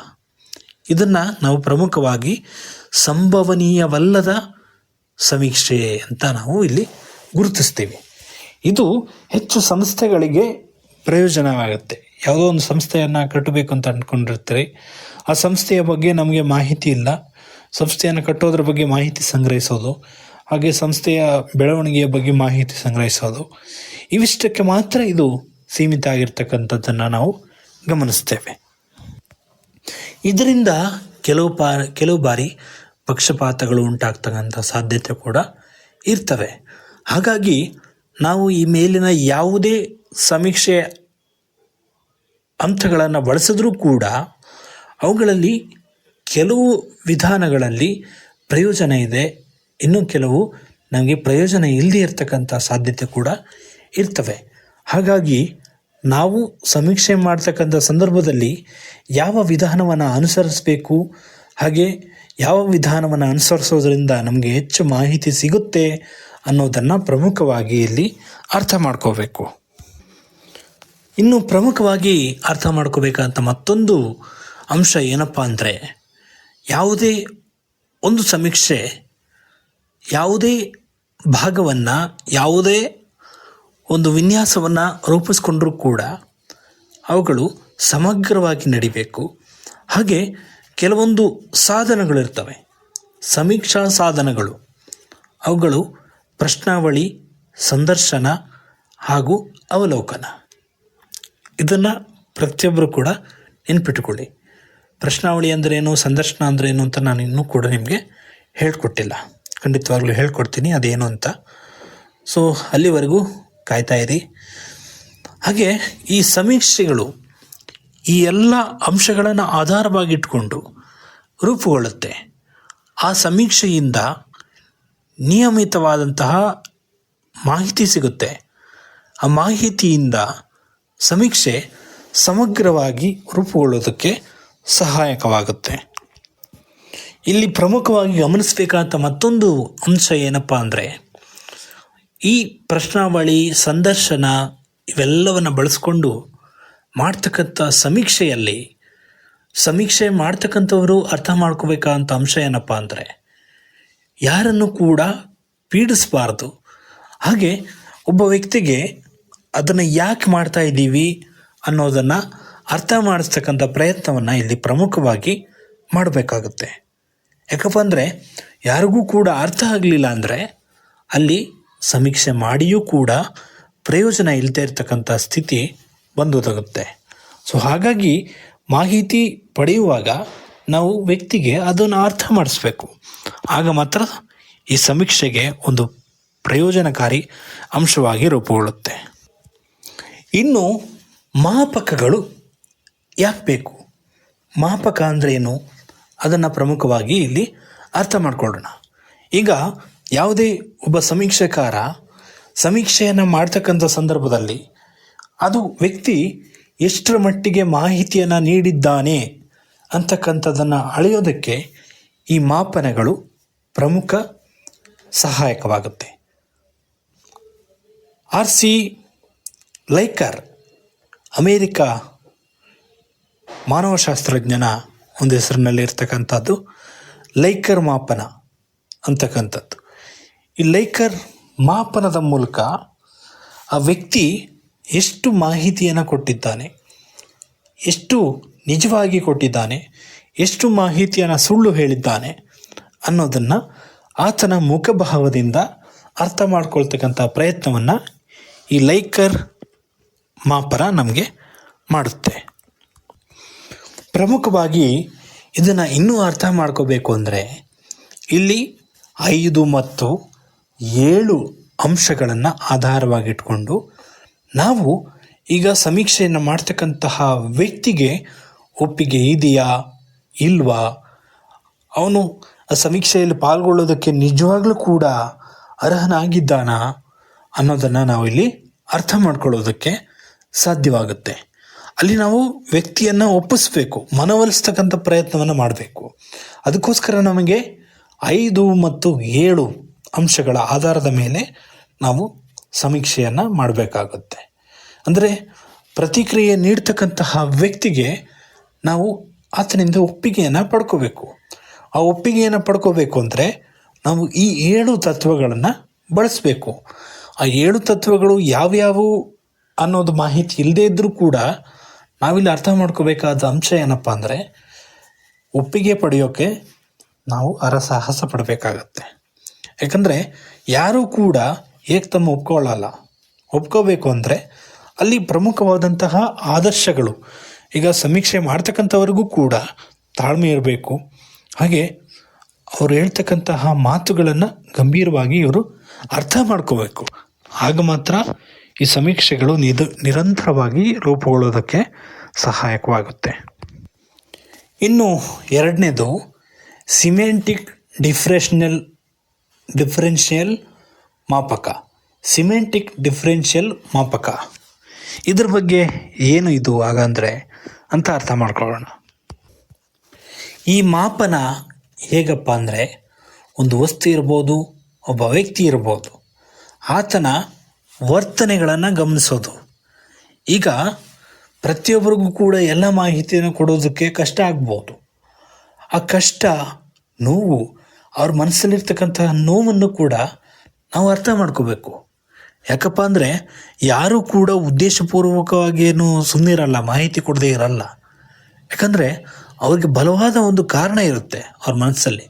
C: ಇದನ್ನು ನಾವು ಪ್ರಮುಖವಾಗಿ ಸಂಭವನೀಯವಲ್ಲದ ಸಮೀಕ್ಷೆ ಅಂತ ನಾವು ಇಲ್ಲಿ ಗುರುತಿಸ್ತೀವಿ. ಇದು ಹೆಚ್ಚು ಸಂಸ್ಥೆಗಳಿಗೆ ಪ್ರಯೋಜನವಾಗುತ್ತೆ. ಯಾವುದೋ ಒಂದು ಸಂಸ್ಥೆಯನ್ನು ಕಟ್ಟಬೇಕು ಅಂತ ಅಂದ್ಕೊಂಡಿರ್ತೀರಿ, ಆ ಸಂಸ್ಥೆಯ ಬಗ್ಗೆ ನಮಗೆ ಮಾಹಿತಿ ಇಲ್ಲ. ಸಂಸ್ಥೆಯನ್ನು ಕಟ್ಟೋದ್ರ ಬಗ್ಗೆ ಮಾಹಿತಿ ಸಂಗ್ರಹಿಸೋದು, ಹಾಗೆ ಸಂಸ್ಥೆಯ ಬೆಳವಣಿಗೆಯ ಬಗ್ಗೆ ಮಾಹಿತಿ ಸಂಗ್ರಹಿಸೋದು, ಇವಿಷ್ಟಕ್ಕೆ ಮಾತ್ರ ಇದು ಸೀಮಿತ ಆಗಿರ್ತಕ್ಕಂಥದ್ದನ್ನು ನಾವು ಗಮನಿಸ್ತೇವೆ. ಇದರಿಂದ ಕೆಲವು ಬಾರಿ ಪಕ್ಷಪಾತಗಳು ಉಂಟಾಗ್ತಕ್ಕಂಥ ಸಾಧ್ಯತೆ ಕೂಡ ಇರ್ತವೆ. ಹಾಗಾಗಿ ನಾವು ಈ ಮೇಲಿನ ಯಾವುದೇ ಸಮೀಕ್ಷೆ ಹಂತಗಳನ್ನು ಬಳಸಿದ್ರೂ ಕೂಡ ಅವುಗಳಲ್ಲಿ ಕೆಲವು ವಿಧಾನಗಳಲ್ಲಿ ಪ್ರಯೋಜನ ಇದೆ, ಇನ್ನು ಕೆಲವು ನಮಗೆ ಪ್ರಯೋಜನ ಇಲ್ಲದೆ ಇರತಕ್ಕಂಥ ಸಾಧ್ಯತೆ ಕೂಡ ಇರ್ತವೆ. ಹಾಗಾಗಿ ನಾವು ಸಮೀಕ್ಷೆ ಮಾಡ್ತಕ್ಕಂಥ ಸಂದರ್ಭದಲ್ಲಿ ಯಾವ ವಿಧಾನವನ್ನು ಅನುಸರಿಸಬೇಕು, ಹಾಗೆ ಯಾವ ವಿಧಾನವನ್ನು ಅನುಸರಿಸೋದ್ರಿಂದ ನಮಗೆ ಹೆಚ್ಚು ಮಾಹಿತಿ ಸಿಗುತ್ತೆ ಅನ್ನೋದನ್ನು ಪ್ರಮುಖವಾಗಿ ಇಲ್ಲಿ ಅರ್ಥ ಮಾಡ್ಕೋಬೇಕು. ಇನ್ನು ಪ್ರಮುಖವಾಗಿ ಅರ್ಥ ಮಾಡ್ಕೋಬೇಕಂತ ಮತ್ತೊಂದು ಅಂಶ ಏನಪ್ಪ ಅಂದರೆ, ಯಾವುದೇ ಒಂದು ಸಮೀಕ್ಷೆ ಯಾವುದೇ ಭಾಗವನ್ನು, ಯಾವುದೇ ಒಂದು ವಿನ್ಯಾಸವನ್ನು ರೂಪಿಸ್ಕೊಂಡ್ರೂ ಕೂಡ ಅವುಗಳು ಸಮಗ್ರವಾಗಿ ನಡಿಬೇಕು. ಹಾಗೆ ಕೆಲವೊಂದು ಸಾಧನಗಳಿರ್ತವೆ, ಸಮೀಕ್ಷಾ ಸಾಧನಗಳು. ಅವುಗಳು ಪ್ರಶ್ನಾವಳಿ, ಸಂದರ್ಶನ ಹಾಗೂ ಅವಲೋಕನ. ಇದನ್ನು ಪ್ರತಿಯೊಬ್ಬರು ಕೂಡ ನೆನ್ಪಿಟ್ಟುಕೊಳ್ಳಿ. ಪ್ರಶ್ನಾವಳಿ ಅಂದ್ರೇನು, ಸಂದರ್ಶನ ಅಂದ್ರೇನು ಅಂತ ನಾನು ಇನ್ನೂ ಕೂಡ ನಿಮಗೆ ಹೇಳ್ಕೊಟ್ಟಿಲ್ಲ. ಖಂಡಿತವಾಗ್ಲೂ ಹೇಳ್ಕೊಡ್ತೀನಿ ಅದೇನು ಅಂತ. ಸೊ ಅಲ್ಲಿವರೆಗೂ ಕಾಯ್ತಾ ಇರಿ. ಹಾಗೆ ಈ ಸಮೀಕ್ಷೆಗಳು ಈ ಎಲ್ಲ ಅಂಶಗಳನ್ನು ಆಧಾರವಾಗಿಟ್ಕೊಂಡು ರೂಪುಗೊಳ್ಳುತ್ತೆ. ಆ ಸಮೀಕ್ಷೆಯಿಂದ ನಿಯಮಿತವಾದಂತಹ ಮಾಹಿತಿ ಸಿಗುತ್ತೆ. ಆ ಮಾಹಿತಿಯಿಂದ ಸಮೀಕ್ಷೆ ಸಮಗ್ರವಾಗಿ ರೂಪುಗೊಳ್ಳೋದಕ್ಕೆ ಸಹಾಯಕವಾಗುತ್ತೆ. ಇಲ್ಲಿ ಪ್ರಮುಖವಾಗಿ ಗಮನಿಸಬೇಕಾದ ಮತ್ತೊಂದು ಅಂಶ ಏನಪ್ಪ ಅಂದರೆ, ಈ ಪ್ರಶ್ನಾವಳಿ, ಸಂದರ್ಶನ ಇವೆಲ್ಲವನ್ನು ಬಳಸ್ಕೊಂಡು ಮಾಡ್ತಕ್ಕಂಥ ಸಮೀಕ್ಷೆಯಲ್ಲಿ ಸಮೀಕ್ಷೆ ಮಾಡ್ತಕ್ಕಂಥವರು ಅರ್ಥ ಮಾಡ್ಕೋಬೇಕಂತ ಅಂಶ ಏನಪ್ಪ ಅಂದರೆ, ಯಾರನ್ನು ಕೂಡ ಪೀಡಿಸಬಾರ್ದು. ಹಾಗೆ ಒಬ್ಬ ವ್ಯಕ್ತಿಗೆ ಅದನ್ನು ಯಾಕೆ ಮಾಡ್ತಾ ಇದ್ದೀವಿ ಅನ್ನೋದನ್ನು ಅರ್ಥ ಮಾಡಿಸ್ತಕ್ಕಂಥ ಪ್ರಯತ್ನವನ್ನು ಇಲ್ಲಿ ಪ್ರಮುಖವಾಗಿ ಮಾಡಬೇಕಾಗುತ್ತೆ. ಯಾಕಪ್ಪ ಅಂದರೆ ಯಾರಿಗೂ ಕೂಡ ಅರ್ಥ ಆಗಲಿಲ್ಲ ಅಂದರೆ ಅಲ್ಲಿ ಸಮೀಕ್ಷೆ ಮಾಡಿಯೂ ಕೂಡ ಪ್ರಯೋಜನ ಇಲ್ಲದೆ ಇರತಕ್ಕಂಥ ಸ್ಥಿತಿ ಬಂದೊದಗುತ್ತೆ. ಸೊ ಹಾಗಾಗಿ ಮಾಹಿತಿ ಪಡೆಯುವಾಗ ನಾವು ವ್ಯಕ್ತಿಗೆ ಅದನ್ನು ಅರ್ಥ ಮಾಡಿಸ್ಬೇಕು. ಆಗ ಮಾತ್ರ ಈ ಸಮೀಕ್ಷೆಗೆ ಒಂದು ಪ್ರಯೋಜನಕಾರಿ ಅಂಶವಾಗಿ ರೂಪುಗೊಳ್ಳುತ್ತೆ. ಇನ್ನು ಮಾಪಕಗಳು ಯಾಕೆ ಬೇಕು, ಮಾಪಕ ಅಂದ್ರೇನು ಅದನ್ನು ಪ್ರಮುಖವಾಗಿ ಇಲ್ಲಿ ಅರ್ಥ ಮಾಡ್ಕೊಳ್ಳೋಣ. ಈಗ ಯಾವುದೇ ಒಬ್ಬ ಸಮೀಕ್ಷೆಕಾರ ಸಮೀಕ್ಷೆಯನ್ನು ಮಾಡ್ತಕ್ಕಂಥ ಸಂದರ್ಭದಲ್ಲಿ ಅದು ವ್ಯಕ್ತಿ ಎಷ್ಟರ ಮಟ್ಟಿಗೆ ಮಾಹಿತಿಯನ್ನು ನೀಡಿದ್ದಾನೆ ಅಂತಕ್ಕಂಥದ್ದನ್ನು ಅಳೆಯೋದಕ್ಕೆ ಈ ಮಾಪನಗಳು ಪ್ರಮುಖ ಸಹಾಯಕವಾಗುತ್ತೆ. R.C. ಲೈಕರ್ ಅಮೇರಿಕ ಮಾನವಶಾಸ್ತ್ರಜ್ಞನ ಒಂದು ಹೆಸರಿನಲ್ಲಿ ಇರ್ತಕ್ಕಂಥದ್ದು ಲೈಕರ್ ಮಾಪನ ಅಂತಕ್ಕಂಥದ್ದು. ಈ ಲೈಕರ್ ಮಾಪನದ ಮೂಲಕ ಆ ವ್ಯಕ್ತಿ ಎಷ್ಟು ಮಾಹಿತಿಯನ್ನು ಕೊಟ್ಟಿದ್ದಾನೆ, ಎಷ್ಟು ನಿಜವಾಗಿ ಕೊಟ್ಟಿದ್ದಾನೆ, ಎಷ್ಟು ಮಾಹಿತಿಯನ್ನು ಸುಳ್ಳು ಹೇಳಿದ್ದಾನೆ ಅನ್ನೋದನ್ನು ಆತನ ಮುಖಭಾವದಿಂದ ಅರ್ಥ ಮಾಡ್ಕೊಳ್ತಕ್ಕಂಥ ಪ್ರಯತ್ನವನ್ನು ಈ ಲೈಕರ್ ಮಾಪನ ನಮಗೆ ಮಾಡುತ್ತೆ. ಪ್ರಮುಖವಾಗಿ ಇದನ್ನು ಇನ್ನೂ ಅರ್ಥ ಮಾಡ್ಕೋಬೇಕು ಅಂದರೆ ಇಲ್ಲಿ 5 ಮತ್ತು 7 ಅಂಶಗಳನ್ನು ಆಧಾರವಾಗಿಟ್ಕೊಂಡು ನಾವು ಈಗ ಸಮೀಕ್ಷೆಯನ್ನು ಮಾಡ್ತಕ್ಕಂತಹ ವ್ಯಕ್ತಿಗೆ ಒಪ್ಪಿಗೆ ಇದೆಯಾ ಇಲ್ವಾ, ಅವನು ಆ ಸಮೀಕ್ಷೆಯಲ್ಲಿ ಪಾಲ್ಗೊಳ್ಳೋದಕ್ಕೆ ನಿಜವಾಗ್ಲೂ ಕೂಡ ಅರ್ಹನಾಗಿದ್ದಾನಾ ಅನ್ನೋದನ್ನು ನಾವು ಇಲ್ಲಿ ಅರ್ಥ ಮಾಡ್ಕೊಳ್ಳೋದಕ್ಕೆ ಸಾಧ್ಯವಾಗುತ್ತೆ. ಅಲ್ಲಿ ನಾವು ವ್ಯಕ್ತಿಯನ್ನು ಒಪ್ಪಿಸ್ಬೇಕು, ಮನವೊಲಿಸ್ತಕ್ಕಂಥ ಪ್ರಯತ್ನವನ್ನು ಮಾಡಬೇಕು. ಅದಕ್ಕೋಸ್ಕರ ನಮಗೆ 5 ಮತ್ತು 7 ಅಂಶಗಳ ಆಧಾರದ ಮೇಲೆ ನಾವು ಸಮೀಕ್ಷೆಯನ್ನು ಮಾಡಬೇಕಾಗುತ್ತೆ. ಅಂದರೆ ಪ್ರತಿಕ್ರಿಯೆ ನೀಡ್ತಕ್ಕಂತಹ ವ್ಯಕ್ತಿಗೆ ನಾವು ಆತನಿಂದ ಒಪ್ಪಿಗೆಯನ್ನು ಪಡ್ಕೋಬೇಕು. ಆ ಒಪ್ಪಿಗೆಯನ್ನು ಪಡ್ಕೋಬೇಕು ಅಂದರೆ ನಾವು ಈ 7 ತತ್ವಗಳನ್ನು ಬಳಸಬೇಕು. ಆ 7 ತತ್ವಗಳು ಯಾವ್ಯಾವು ಅನ್ನೋದು ಮಾಹಿತಿ ಇಲ್ಲದೇ ಇದ್ದರೂ ಕೂಡ ನಾವಿಲ್ಲಿ ಅರ್ಥ ಮಾಡ್ಕೋಬೇಕಾದ ಅಂಶ ಏನಪ್ಪ ಅಂದರೆ ಒಪ್ಪಿಗೆ ಪಡೆಯೋಕ್ಕೆ ನಾವು ಹರಸಾಹಸ ಪಡಬೇಕಾಗತ್ತೆ. ಯಾಕಂದರೆ ಯಾರೂ ಕೂಡ ಏಕದಮ್ ಒಪ್ಕೊಳ್ಳಲ್ಲ. ಒಪ್ಕೋಬೇಕು ಅಂದರೆ ಅಲ್ಲಿ ಪ್ರಮುಖವಾದಂತಹ ಆದರ್ಶಗಳು, ಈಗ ಸಮೀಕ್ಷೆ ಮಾಡ್ತಕ್ಕಂಥವ್ರಿಗೂ ಕೂಡ ತಾಳ್ಮೆ ಇರಬೇಕು. ಹಾಗೆ ಅವ್ರು ಹೇಳ್ತಕ್ಕಂತಹ ಮಾತುಗಳನ್ನು ಗಂಭೀರವಾಗಿ ಇವರು ಅರ್ಥ ಮಾಡ್ಕೋಬೇಕು. ಆಗ ಮಾತ್ರ ಈ ಸಮೀಕ್ಷೆಗಳು ನಿರಂತರವಾಗಿ ರೂಪುಗೊಳ್ಳೋದಕ್ಕೆ ಸಹಾಯಕವಾಗುತ್ತೆ. ಇನ್ನು ಎರಡನೇದು ಸಿಮೆಂಟಿಕ್ ಡಿಫರೆನ್ಷಿಯಲ್ ಮಾಪಕ. ಸಿಮೆಂಟಿಕ್ ಡಿಫರೆನ್ಷಿಯಲ್ ಮಾಪಕ ಇದ್ರ ಬಗ್ಗೆ ಏನು ಇದು ಹಾಗಂದರೆ ಅಂತ ಅರ್ಥ ಮಾಡ್ಕೊಳ್ಳೋಣ. ಈ ಮಾಪನ ಹೇಗಪ್ಪ ಅಂದರೆ ಒಂದು ವಸ್ತು ಇರ್ಬೋದು, ಒಬ್ಬ ವ್ಯಕ್ತಿ ಇರ್ಬೋದು, ಆತನ ವರ್ತನೆಗಳನ್ನು ಗಮನಿಸೋದು. ಈಗ ಪ್ರತಿಯೊಬ್ಬರಿಗೂ ಕೂಡ ಎಲ್ಲ ಮಾಹಿತಿಯನ್ನು ಕೊಡೋದಕ್ಕೆ ಕಷ್ಟ ಆಗ್ಬೋದು. ಆ ಕಷ್ಟ, ನೋವು, ಅವ್ರ ಮನಸ್ಸಲ್ಲಿರ್ತಕ್ಕಂತಹ ನೋವನ್ನು ಕೂಡ ನಾವು ಅರ್ಥ ಮಾಡ್ಕೋಬೇಕು. ಯಾಕಪ್ಪ ಅಂದರೆ ಯಾರೂ ಕೂಡ ಉದ್ದೇಶಪೂರ್ವಕವಾಗಿ ಏನು ಸುಮ್ಮನಿರಲ್ಲ, ಮಾಹಿತಿ ಕೊಡದೇ ಇರಲ್ಲ. ಯಾಕಂದರೆ ಅವ್ರಿಗೆ ಬಲವಾದ ಒಂದು ಕಾರಣ ಇರುತ್ತೆ ಅವ್ರ ಮನಸ್ಸಲ್ಲಿ.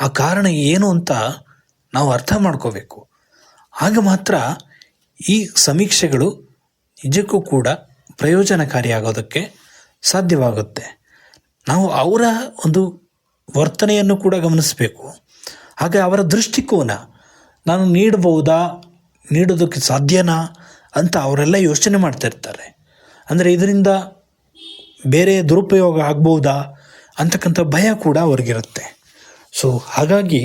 C: ಆ ಕಾರಣ ಏನು ಅಂತ ನಾವು ಅರ್ಥ ಮಾಡ್ಕೋಬೇಕು. ಆಗ ಮಾತ್ರ ಈ ಸಮೀಕ್ಷೆಗಳು ನಿಜಕ್ಕೂ ಕೂಡ ಪ್ರಯೋಜನಕಾರಿಯಾಗೋದಕ್ಕೆ ಸಾಧ್ಯವಾಗುತ್ತೆ. ನಾವು ಅವರ ಒಂದು ವರ್ತನೆಯನ್ನು ಕೂಡ ಗಮನಿಸಬೇಕು. ಹಾಗೆ ಅವರ ದೃಷ್ಟಿಕೋನ, ನಾನು ನೀಡಬಹುದಾ, ನೀಡೋದಕ್ಕೆ ಸಾಧ್ಯನಾ ಅಂತ ಅವರೆಲ್ಲ ಯೋಚನೆ ಮಾಡ್ತಾ ಇರ್ತಾರೆ. ಅಂದರೆ ಇದರಿಂದ ಬೇರೆ ದುರುಪಯೋಗ ಆಗ್ಬೋದಾ ಅಂತಕ್ಕಂಥ ಭಯ ಕೂಡ ಅವ್ರಿಗಿರುತ್ತೆ. ಸೊ ಹಾಗಾಗಿ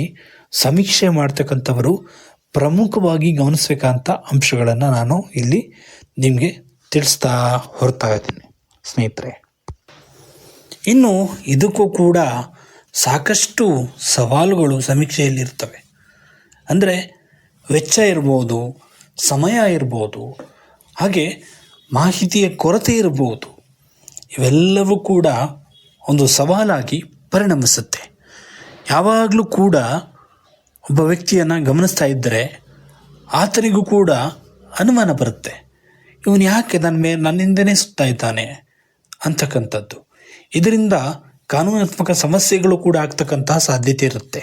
C: ಸಮೀಕ್ಷೆ ಮಾಡ್ತಕ್ಕಂಥವರು ಪ್ರಮುಖವಾಗಿ ಗಮನಿಸಬೇಕಂತ ಅಂಶಗಳನ್ನು ನಾನು ಇಲ್ಲಿ ನಿಮಗೆ ತಿಳಿಸ್ತಾ ಹೊರತಾ ಇದ್ದೀನಿ ಸ್ನೇಹಿತರೆ. ಇನ್ನು ಇದಕ್ಕೂ ಕೂಡ ಸಾಕಷ್ಟು ಸವಾಲುಗಳು ಸಮೀಕ್ಷೆಯಲ್ಲಿರ್ತವೆ. ಅಂದರೆ ವೆಚ್ಚ ಇರ್ಬೋದು, ಸಮಯ ಇರ್ಬೋದು, ಹಾಗೆ ಮಾಹಿತಿಯ ಕೊರತೆ ಇರ್ಬೋದು. ಇವೆಲ್ಲವೂ ಕೂಡ ಒಂದು ಸವಾಲಾಗಿ ಪರಿಣಮಿಸುತ್ತೆ. ಯಾವಾಗಲೂ ಕೂಡ ಒಬ್ಬ ವ್ಯಕ್ತಿಯನ್ನು ಗಮನಿಸ್ತಾ ಇದ್ದರೆ ಆತನಿಗೂ ಕೂಡ ಅನುಮಾನ ಬರುತ್ತೆ, ಇವನು ಯಾಕೆ ನನ್ನಿಂದನೇ ಸುತ್ತಾ ಇದ್ದಾನೆ ಅಂತಕ್ಕಂಥದ್ದು. ಇದರಿಂದ ಕಾನೂನಾತ್ಮಕ ಸಮಸ್ಯೆಗಳು ಕೂಡ ಆಗ್ತಕ್ಕಂತಹ ಸಾಧ್ಯತೆ ಇರುತ್ತೆ.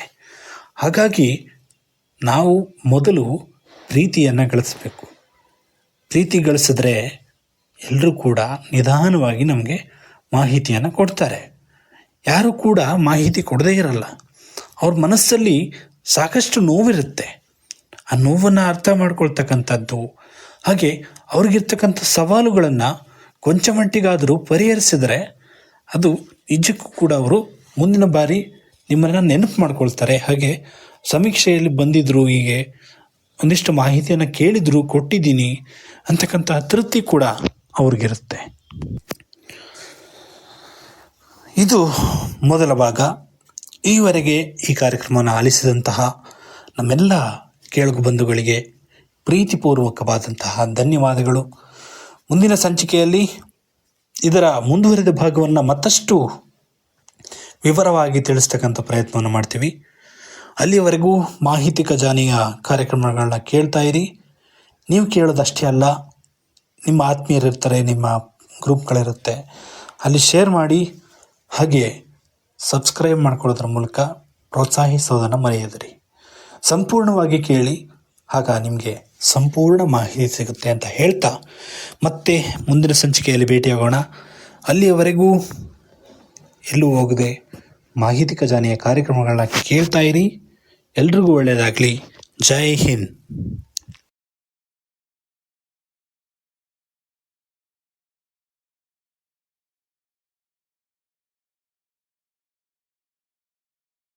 C: ಹಾಗಾಗಿ ನಾವು ಮೊದಲು ಪ್ರೀತಿಯನ್ನು ಗಳಿಸಬೇಕು. ಪ್ರೀತಿ ಗಳಿಸಿದ್ರೆ ಎಲ್ಲರೂ ಕೂಡ ನಿಧಾನವಾಗಿ ನಮಗೆ ಮಾಹಿತಿಯನ್ನು ಕೊಡ್ತಾರೆ. ಯಾರೂ ಕೂಡ ಮಾಹಿತಿ ಕೊಡದೇ ಇರಲ್ಲ. ಅವ್ರ ಮನಸ್ಸಲ್ಲಿ ಸಾಕಷ್ಟು ನೋವಿರುತ್ತೆ. ಆ ನೋವನ್ನು ಅರ್ಥ ಮಾಡ್ಕೊಳ್ತಕ್ಕಂಥದ್ದು, ಹಾಗೆ ಅವ್ರಿಗಿರ್ತಕ್ಕಂಥ ಸವಾಲುಗಳನ್ನು ಕೊಂಚ ಮಟ್ಟಿಗಾದರೂ ಪರಿಹರಿಸಿದರೆ ಅದು ನಿಜಕ್ಕೂ ಕೂಡ ಅವರು ಮುಂದಿನ ಬಾರಿ ನಿಮ್ಮನ್ನು ನೆನಪು ಮಾಡ್ಕೊಳ್ತಾರೆ. ಹಾಗೆ ಸಮೀಕ್ಷೆಯಲ್ಲಿ ಬಂದಿದ್ರು, ಹೀಗೆ ಒಂದಿಷ್ಟು ಮಾಹಿತಿಯನ್ನು ಕೇಳಿದ್ರು, ಕೊಟ್ಟಿದ್ದೀನಿ ಅಂತಕ್ಕಂಥ ತೃಪ್ತಿ ಕೂಡ ಅವ್ರಿಗಿರುತ್ತೆ. ಇದು ಮೊದಲ ಭಾಗ. ಈವರೆಗೆ ಈ ಕಾರ್ಯಕ್ರಮವನ್ನು ಆಲಿಸಿದಂತಹ ನಮ್ಮೆಲ್ಲ ಕೇಳುಗ ಬಂಧುಗಳಿಗೆ ಪ್ರೀತಿಪೂರ್ವಕವಾದಂತಹ ಧನ್ಯವಾದಗಳು. ಮುಂದಿನ ಸಂಚಿಕೆಯಲ್ಲಿ ಇದರ ಮುಂದುವರಿದ ಭಾಗವನ್ನು ಮತ್ತಷ್ಟು ವಿವರವಾಗಿ ತಿಳಿಸ್ತಕ್ಕಂಥ ಪ್ರಯತ್ನವನ್ನು ಮಾಡ್ತೀವಿ. ಅಲ್ಲಿಯವರೆಗೂ ಮಾಹಿತಿ ಖಜಾನೆಯ ಕಾರ್ಯಕ್ರಮಗಳನ್ನ ಕೇಳ್ತಾ ಇರಿ. ನೀವು ಕೇಳೋದಷ್ಟೇ ಅಲ್ಲ, ನಿಮ್ಮ ಆತ್ಮೀಯರಿರ್ತಾರೆ, ನಿಮ್ಮ ಗ್ರೂಪ್ಗಳಿರುತ್ತೆ, ಅಲ್ಲಿ ಶೇರ್ ಮಾಡಿ. ಹಾಗೆ ಸಬ್ಸ್ಕ್ರೈಬ್ ಮಾಡ್ಕೊಳ್ಳೋದ್ರ ಮೂಲಕ ಪ್ರೋತ್ಸಾಹಿಸೋದನ್ನು ಮರೆಯದಿರಿ. ಸಂಪೂರ್ಣವಾಗಿ ಕೇಳಿ, ಆಗ ನಿಮಗೆ ಸಂಪೂರ್ಣ ಮಾಹಿತಿ ಸಿಗುತ್ತೆ ಅಂತ ಹೇಳ್ತಾ ಮತ್ತೆ ಮುಂದಿನ ಸಂಚಿಕೆಯಲ್ಲಿ ಭೇಟಿಯಾಗೋಣ. ಅಲ್ಲಿಯವರೆಗೂ ಎಲ್ಲೂ ಹೋಗದೆ ಮಾಹಿತಿ ಖಜಾನೆಯ ಕಾರ್ಯಕ್ರಮಗಳನ್ನ ಕೇಳ್ತಾ ಇರಿ. ಎಲ್ರಿಗೂ ಒಳ್ಳೆಯದಾಗಲಿ. ಜೈ ಹಿಂದ್.